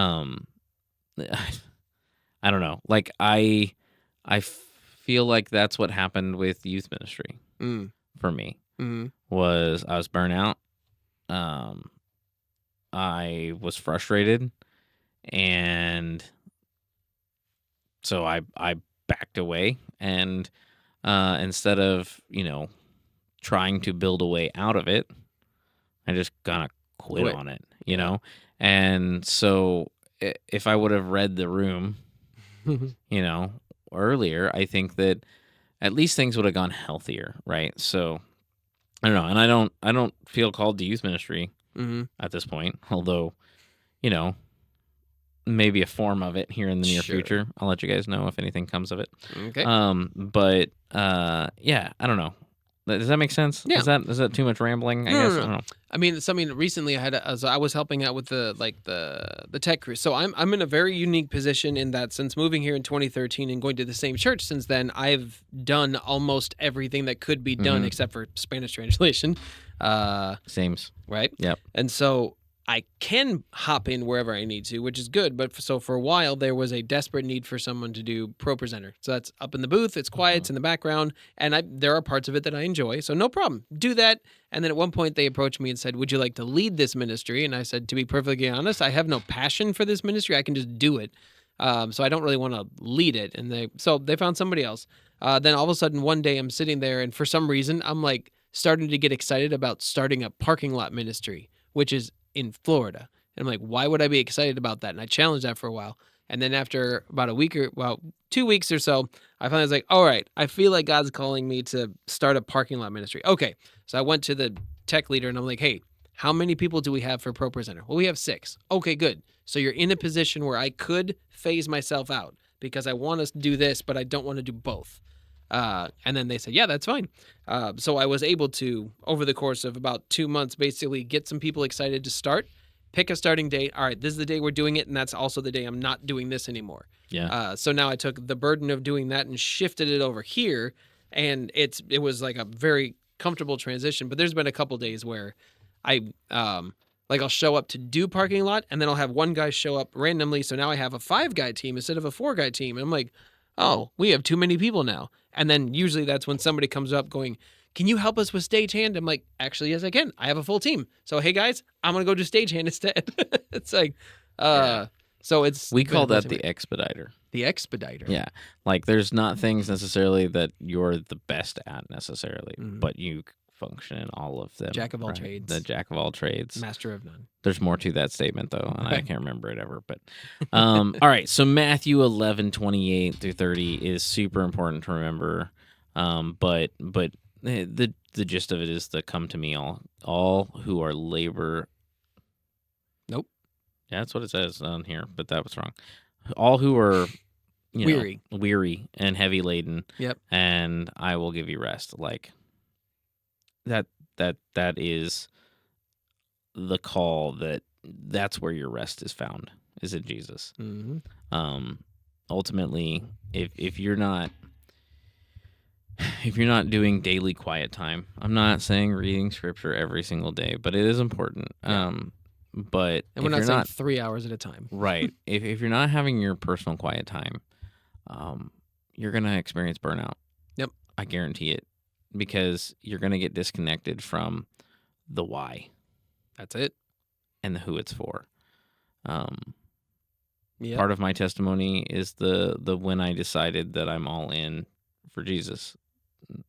I don't know. Like I feel like that's what happened with youth ministry for me.
Mm-hmm.
Was I was burnt out. I was frustrated, and so I backed away, and instead of trying to build a way out of it, I just kind of quit on it, and so if I would have read the room, earlier, I think that at least things would have gone healthier, right? So I don't know, and I don't feel called to youth ministry
Mm-hmm.
at this point, although maybe a form of it here in the near
Sure.
future. I'll let you guys know if anything comes of it.
Okay.
But yeah, I don't know. Does that make sense?
Yeah.
Is that too much rambling? I
No,
guess
no,
I don't know.
I mean, something recently so I was helping out with the tech crew. So I'm in a very unique position in that since moving here in 2013 and going to the same church since then, I've done almost everything that could be done except for Spanish translation.
Sames.
Right?
Yep.
And so I can hop in wherever I need to, which is good. But so for a while, there was a desperate need for someone to do Pro Presenter. So that's up in the booth. It's quiet. It's in the background. And there are parts of it that I enjoy. So no problem. Do that. And then at one point, they approached me and said, would you like to lead this ministry? And I said, to be perfectly honest, I have no passion for this ministry. I can just do it. So I don't really want to lead it. And they found somebody else. Then all of a sudden, one day I'm sitting there. And for some reason, I'm like starting to get excited about starting a parking lot ministry, which is in Florida. And I'm like, why would I be excited about that? And I challenged that for a while. And then after about 2 weeks or so, I finally was like, all right, I feel like God's calling me to start a parking lot ministry. Okay. So I went to the tech leader and I'm like, hey, how many people do we have for Pro Presenter? Well, we have 6. Okay, good. So you're in a position where I could phase myself out because I want to do this, but I don't want to do both. And then they said, yeah, that's fine. So I was able to, over the course of about 2 months, basically get some people excited to start, pick a starting date. All right, this is the day we're doing it. And that's also the day I'm not doing this anymore.
Yeah.
So now I took the burden of doing that and shifted it over here. And it was like a very comfortable transition. But there's been a couple days where I'll show up to do parking lot and then I'll have one guy show up randomly. So now I have a 5-guy team instead of a 4-guy team. And I'm like, oh, we have too many people now. And then usually that's when somebody comes up going, can you help us with stagehand? I'm like, actually, yes, I can. I have a full team. So, hey, guys, I'm going to go do stagehand instead. It's like, so it's.
We call that the expediter.
The expediter.
Yeah. Like there's not things necessarily that you're the best at necessarily, but you function in all of them.
Jack of all trades.
The jack of all trades.
Master of none.
There's more to that statement though, and I can't remember it ever. But all right, so Matthew 11:28 through 30 is super important to remember. But the gist of it is to come to me all who are labor.
Nope.
Yeah, that's what it says on here, but that was wrong. All who are weary and heavy laden.
Yep.
And I will give you rest. Like that is the call that's where your rest is found, is in Jesus.
Mm-hmm.
Ultimately, if you're not doing daily quiet time, I'm not saying reading scripture every single day, but it is important.
Yeah.
But
And we're not saying 3 hours at a time.
Right. If you're not having your personal quiet time, you're gonna experience burnout.
Yep.
I guarantee it, because you're gonna get disconnected from the why.
That's it.
And the who it's for.
Yeah.
Part of my testimony is the when I decided that I'm all in for Jesus,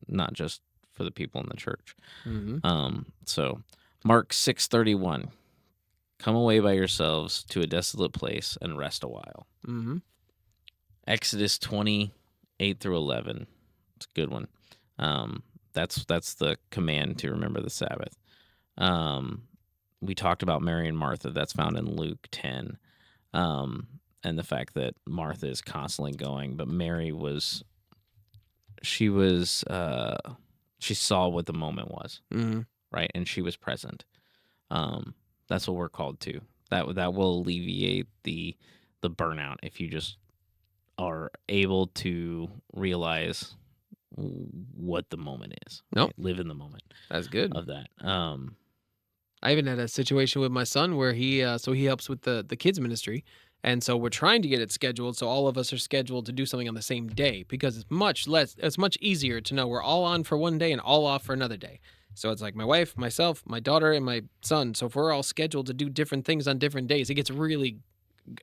not just for the people in the church.
Mm-hmm.
So Mark 6:31 come away by yourselves to a desolate place and rest a while.
Mm-hmm.
Exodus 20:8-11. It's a good one. That's the command to remember the Sabbath. We talked about Mary and Martha. That's found in Luke 10. And the fact that Martha is constantly going, but Mary she saw what the moment was,
Mm-hmm.
right? And she was present. That's what we're called to. That will alleviate the burnout if you just are able to realize what the moment is.
Nope.
Right? Live in the moment
That's good.
of that.
I even had a situation with my son where he helps with the kids ministry, and so we're trying to get it scheduled so all of us are scheduled to do something on the same day, because it's much easier to know we're all on for one day and all off for another day. So it's like my wife, myself, my daughter, and my son. So if we're all scheduled to do different things on different days, it gets really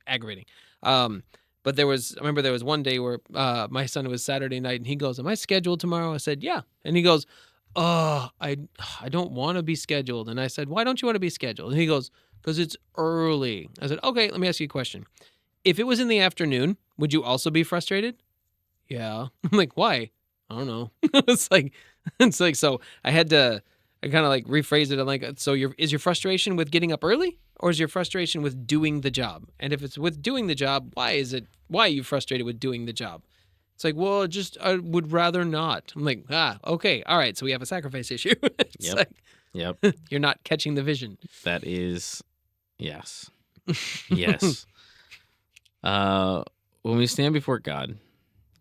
aggravating. But I remember there was one day where my son, it was Saturday night, and he goes, "Am I scheduled tomorrow?" I said, "Yeah." And he goes, "Oh, I don't want to be scheduled." And I said, "Why don't you want to be scheduled?" And he goes, "Because it's early." I said, "Okay, let me ask you a question. If it was in the afternoon, would you also be frustrated?" "Yeah." I'm like, "Why?" "I don't know." It's like, so I kind of like rephrase it. I'm like, so is your frustration with getting up early, or is your frustration with doing the job? And if it's with doing the job, why are you frustrated with doing the job? It's like, well, I would rather not. I'm like, okay, all right. So we have a sacrifice issue. It's
Yep.
like,
Yep.
you're not catching the vision.
That is, yes. Yes. When we stand before God,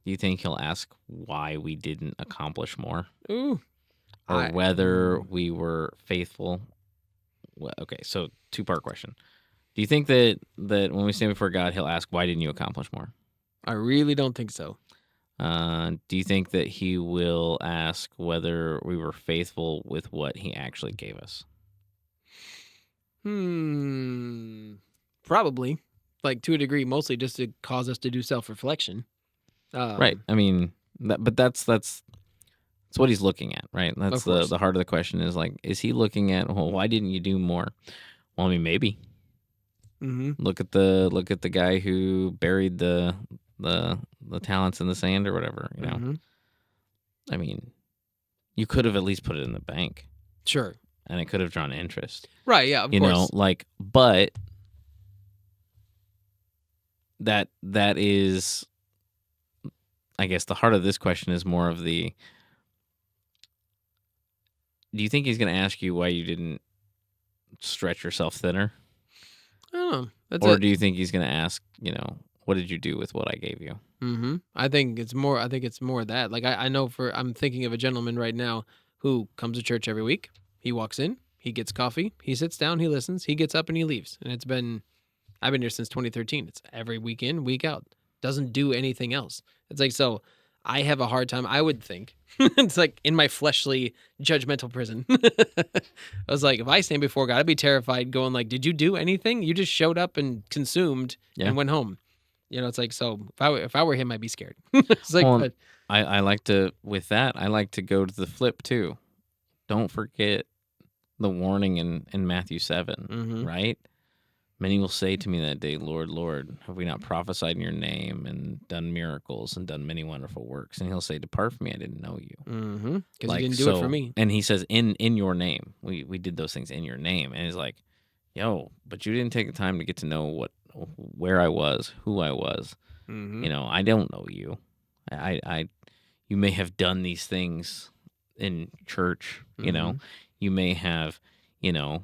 do you think he'll ask why we didn't accomplish more?
Ooh.
Or whether we were faithful? Well, okay, so two-part question. Do you think that when we stand before God, he'll ask, why didn't you accomplish more?
I really don't think so.
Do you think that he will ask whether we were faithful with what he actually gave us?
Probably. Like, to a degree, mostly just to cause us to do self-reflection.
Right. I mean, but that's what he's looking at, right? That's the heart of the question is like, is he looking at, well, why didn't you do more? Well, I mean, maybe.
Mm-hmm.
Look at the guy who buried the talents in the sand or whatever, you know.
Mm-hmm.
I mean, you could have at least put it in the bank.
Sure.
And it could have drawn interest.
Right, yeah, of
you
course.
know, like, but that is, I guess the heart of this question is more of the, do you think he's going to ask you why you didn't stretch yourself thinner?
I don't know.
Or do you think he's going to ask, you know, what did you do with what I gave you?
Mm-hmm. I think it's more that. Like, I know I'm thinking of a gentleman right now who comes to church every week. He walks in, he gets coffee, he sits down, he listens, he gets up and he leaves. And I've been here since 2013. It's every week in, week out. Doesn't do anything else. It's like, so I have a hard time, I would think. It's like in my fleshly, judgmental prison. I was like, if I stand before God, I'd be terrified going like, did you do anything? You just showed up and consumed and went home. You know, it's like, so if I were him, I'd be scared. It's like,
well, I like to, with that, I like to go to the flip too. Don't forget the warning in Matthew 7, right? Many will say to me that day, Lord, Lord, have we not prophesied in your name and done miracles and done many wonderful works? And he'll say, depart from me, I didn't know you.
Because you didn't do it for me.
And he says, in your name, we did those things in your name. And he's like, yo, but you didn't take the time to get to know where I was, who I was. You know, I don't know you. You may have done these things in church, you know, you may have, you know,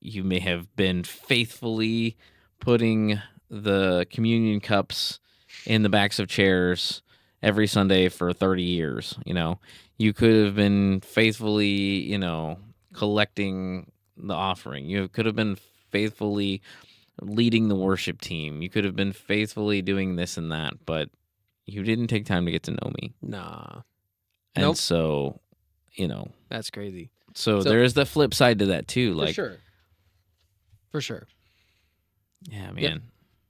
you may have been faithfully putting the communion cups in the backs of chairs every Sunday for 30 years, you know. You could have been faithfully, you know, collecting the offering. You could have been faithfully leading the worship team. You could have been faithfully doing this and that, but you didn't take time to get to know me.
Nah.
And so, you know.
That's crazy.
So there is the flip side to that too. Like,
For sure.
Yeah, man.
Yep.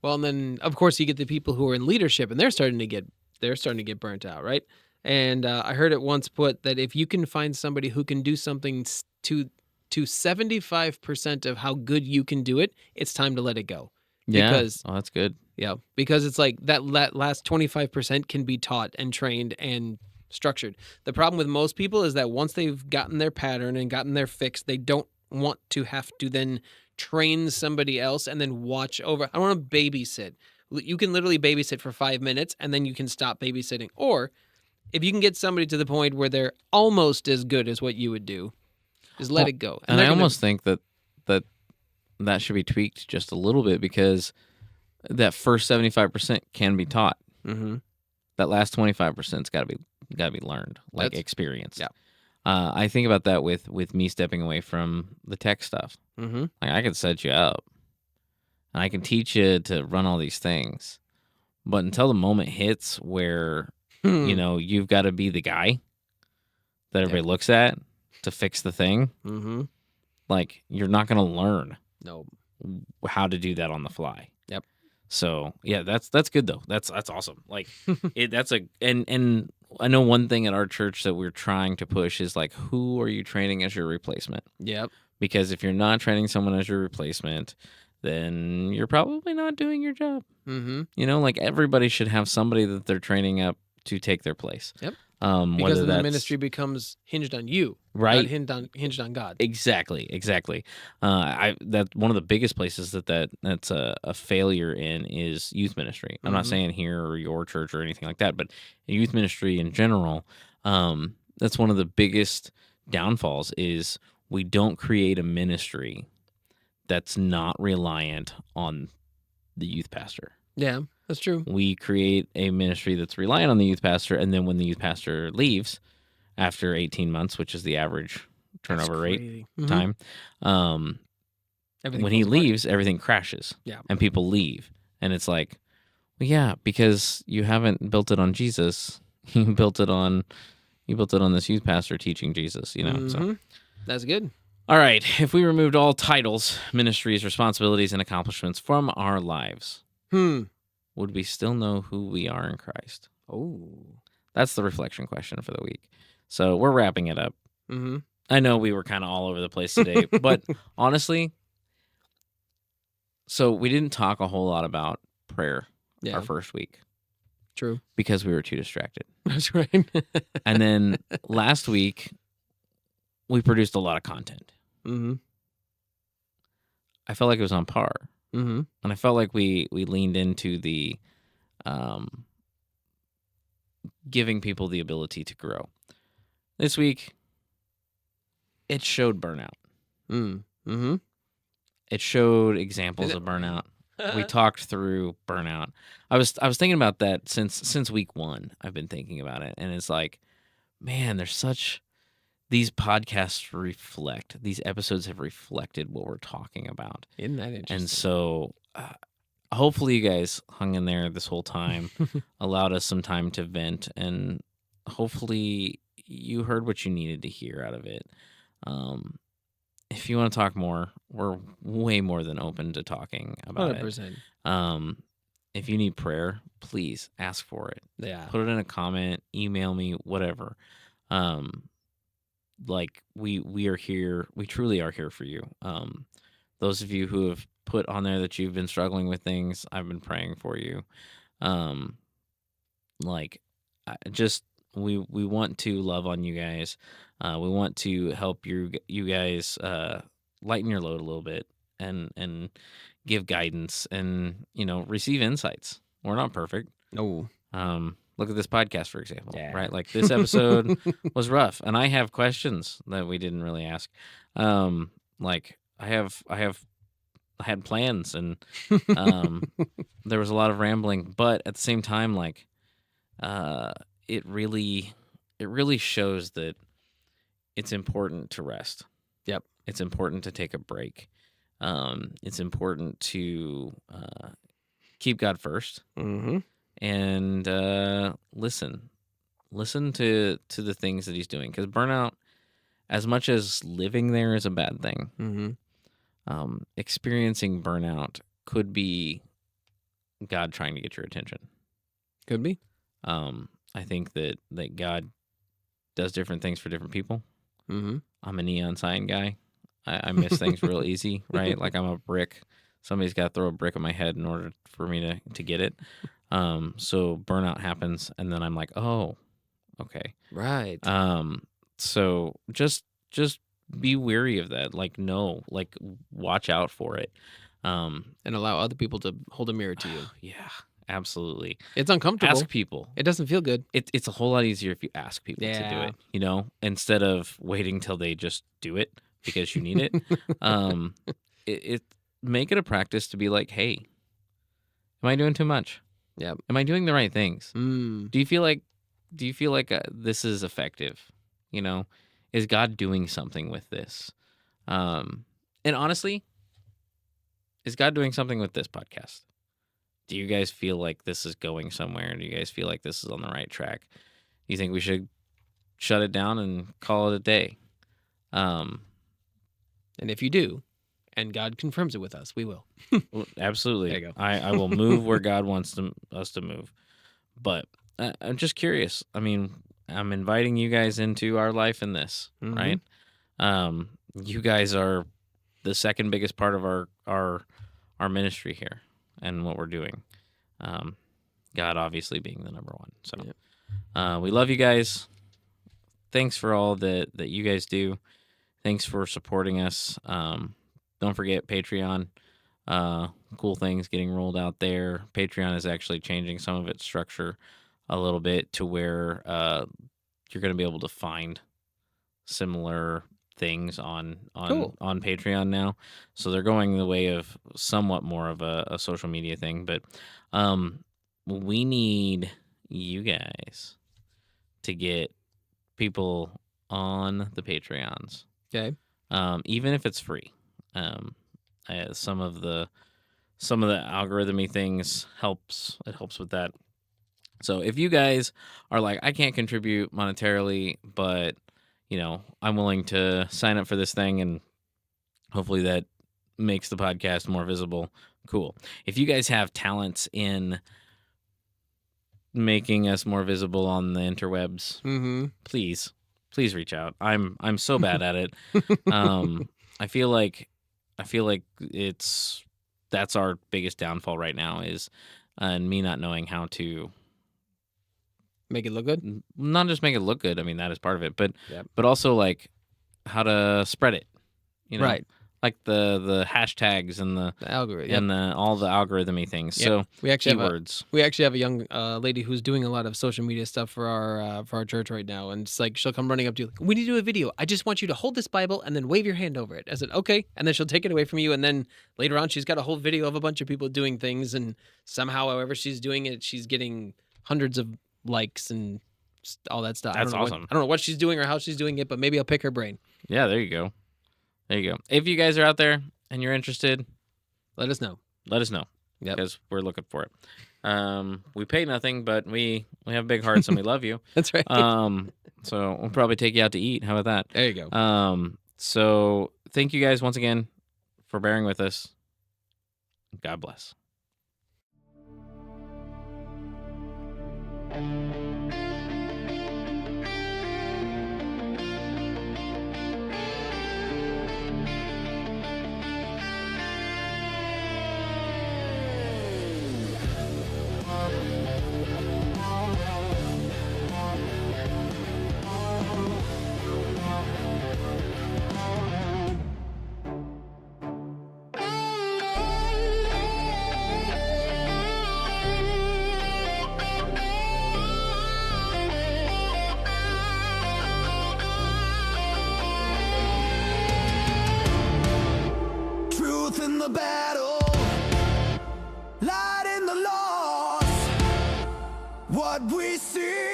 Well, and then of course you get the people who are in leadership and they're starting to get burnt out, right? And I heard it once put that if you can find somebody who can do something to to 75% of how good you can do it, it's time to let it go.
Yeah.
Because
Oh, that's good.
yeah, because it's like that last 25% can be taught and trained and structured. The problem with most people is that once they've gotten their pattern and gotten their fix, they don't want to have to then train somebody else and then watch over. I don't want to babysit. You can literally babysit for 5 minutes and then you can stop babysitting. Or if you can get somebody to the point where they're almost as good as what you would do, just let
Well,
it go.
And I
they're gonna-
almost think that should be tweaked just a little bit, because that first 75% can be taught.
Mhm.
That last 25%'s got to be learned, like
That's-
experienced.
yeah.
I think about that with me stepping away from the tech stuff.
Mhm.
Like, I can set you up, and I can teach you to run all these things, but until the moment hits where you've got to be the guy that everybody looks at to fix the thing,
Mhm.
like, you're not going to learn
No.
how to do that on the fly.
Yep.
So yeah, that's good though. That's awesome. Like and I know one thing at our church that we're trying to push is like, who are you training as your replacement?
Yep.
Because if you're not training someone as your replacement, then you're probably not doing your job.
Mhm.
Like, everybody should have somebody that they're training up to take their place.
Yep.
Whether
Because then the
that's
ministry becomes hinged on you,
right.
not hinged on God.
Exactly. That one of the biggest places that's a failure in is youth ministry. I'm not
Mhm.
saying here or your church or anything like that, but youth ministry in general, that's one of the biggest downfalls is we don't create a ministry that's not reliant on the youth pastor.
Yeah, that's true.
We create a ministry that's reliant on the youth pastor, and then when the youth pastor leaves after 18 months, which is the average turnover rate time,
Everything
when he
falls apart.
leaves, everything crashes.
Yeah.
And people leave. And it's like, well, yeah, because you haven't built it on Jesus. You built it on this youth pastor teaching Jesus, So
Mhm. That's good.
all right, if we removed all titles, ministries, responsibilities, and accomplishments from our lives, would we still know who we are in Christ?
Oh.
That's the reflection question for the week. So we're wrapping it up.
Mm-hmm.
I know we were kind of all over the place today, but honestly, so we didn't talk a whole lot about prayer
Yeah.
our first week
True.
because we were too distracted.
That's right.
And then last week, we produced a lot of content.
Mm-hmm.
I felt like it was on par.
Mm-hmm.
And I felt like we leaned into the giving people the ability to grow. This week, it showed burnout.
Mm-hmm.
It showed examples of burnout. We talked through burnout. I was thinking about that since week 1. I've been thinking about it, and it's like, man, these podcasts these episodes have reflected what we're talking about.
Isn't that interesting?
And so hopefully you guys hung in there this whole time, allowed us some time to vent, and hopefully you heard what you needed to hear out of it. If you want to talk more, we're way more than open to talking about
100%.
it. If you need prayer, please ask for it.
Yeah.
Put it in a comment, email me, whatever. Like we are here. We truly are here for you. Those of you who have put on there that you've been struggling with things, I've been praying for you. We want to love on you guys. We want to help you guys lighten your load a little bit and give guidance and receive insights. We're not perfect.
No.
Look at this podcast, for example,
Yeah.
right? Like, this episode was rough, and I have questions that we didn't really ask. Like, I had plans, and there was a lot of rambling, but at the same time, like, it really shows that it's important to rest.
Yep.
It's important to take a break. It's important to keep God first.
Mm-hmm.
And listen to the things that he's doing, because burnout, as much as living there is a bad thing, experiencing burnout could be God trying to get your attention.
Could be.
I think that God does different things for different people.
Mm-hmm.
I'm a neon sign guy. I miss things real easy, right? Like I'm a brick. Somebody's got to throw a brick at my head in order for me to get it. So burnout happens, and then I'm like, oh, okay.
Right.
So just be wary of that. Like, no, like watch out for it.
And allow other people to hold a mirror to you.
Yeah, absolutely.
It's uncomfortable.
Ask people.
It doesn't feel good.
It's a whole lot easier if you ask people to do
Yeah.
it, instead of waiting till they just do it because you need it. It make it a practice to be like, hey, am I doing too much?
Yep.
Am I doing the right things?
Mm.
Do you feel like this is effective? Is God doing something with this? And honestly, is God doing something with this podcast? Do you guys feel like this is going somewhere? Do you guys feel like this is on the right track? Do you think we should shut it down and call it a day?
And if you do, and God confirms it with us, we will.
Well, absolutely.
There you go.
I will move where God wants us to move. But I'm just curious. I mean, I'm inviting you guys into our life in this,
Mhm.
right? You guys are the second biggest part of our ministry here and what we're doing. God obviously being the number one. So we love you guys. Thanks for all that you guys do. Thanks for supporting us. Don't forget Patreon. Cool things getting rolled out there. Patreon is actually changing some of its structure a little bit to where you're going to be able to find similar things on
Cool.
on Patreon now. So they're going the way of somewhat more of a social media thing, but we need you guys to get people on the Patreons.
Okay.
Even if it's free. Some of the algorithmy things helps. It helps with that. So if you guys are like, I can't contribute monetarily, but I'm willing to sign up for this thing, and hopefully that makes the podcast more visible. Cool. If you guys have talents in making us more visible on the interwebs,
Mm-hmm.
please reach out. I'm so bad at it. I feel like that's our biggest downfall right now is me not knowing how to
Make it look good.
not just make it look good. I mean, that is part of it, but
Yep.
but also like how to spread it.
Right.
Like the hashtags and the
algorithm.
and all the algorithmy things.
Yep.
So
We actually
keywords.
have a young lady who's doing a lot of social media stuff for our church right now, and it's like she'll come running up to you like, "We need to do a video. I just want you to hold this Bible and then wave your hand over it." I said, "Okay," and then she'll take it away from you, and then later on she's got a whole video of a bunch of people doing things, and somehow, however she's doing it, she's getting hundreds of likes and all that stuff.
That's
I don't know
awesome.
I don't know what she's doing or how she's doing it, but maybe I'll pick her brain.
Yeah, there you go. If you guys are out there and you're interested,
Let us know.
let us know.
Yep.
Because we're looking for it. We pay nothing, but we have big hearts and we love you.
That's right.
So we'll probably take you out to eat. How about
There you go.
that? So thank you guys once again for bearing with us. God bless.
Truth in the battle, light in the loss. What we see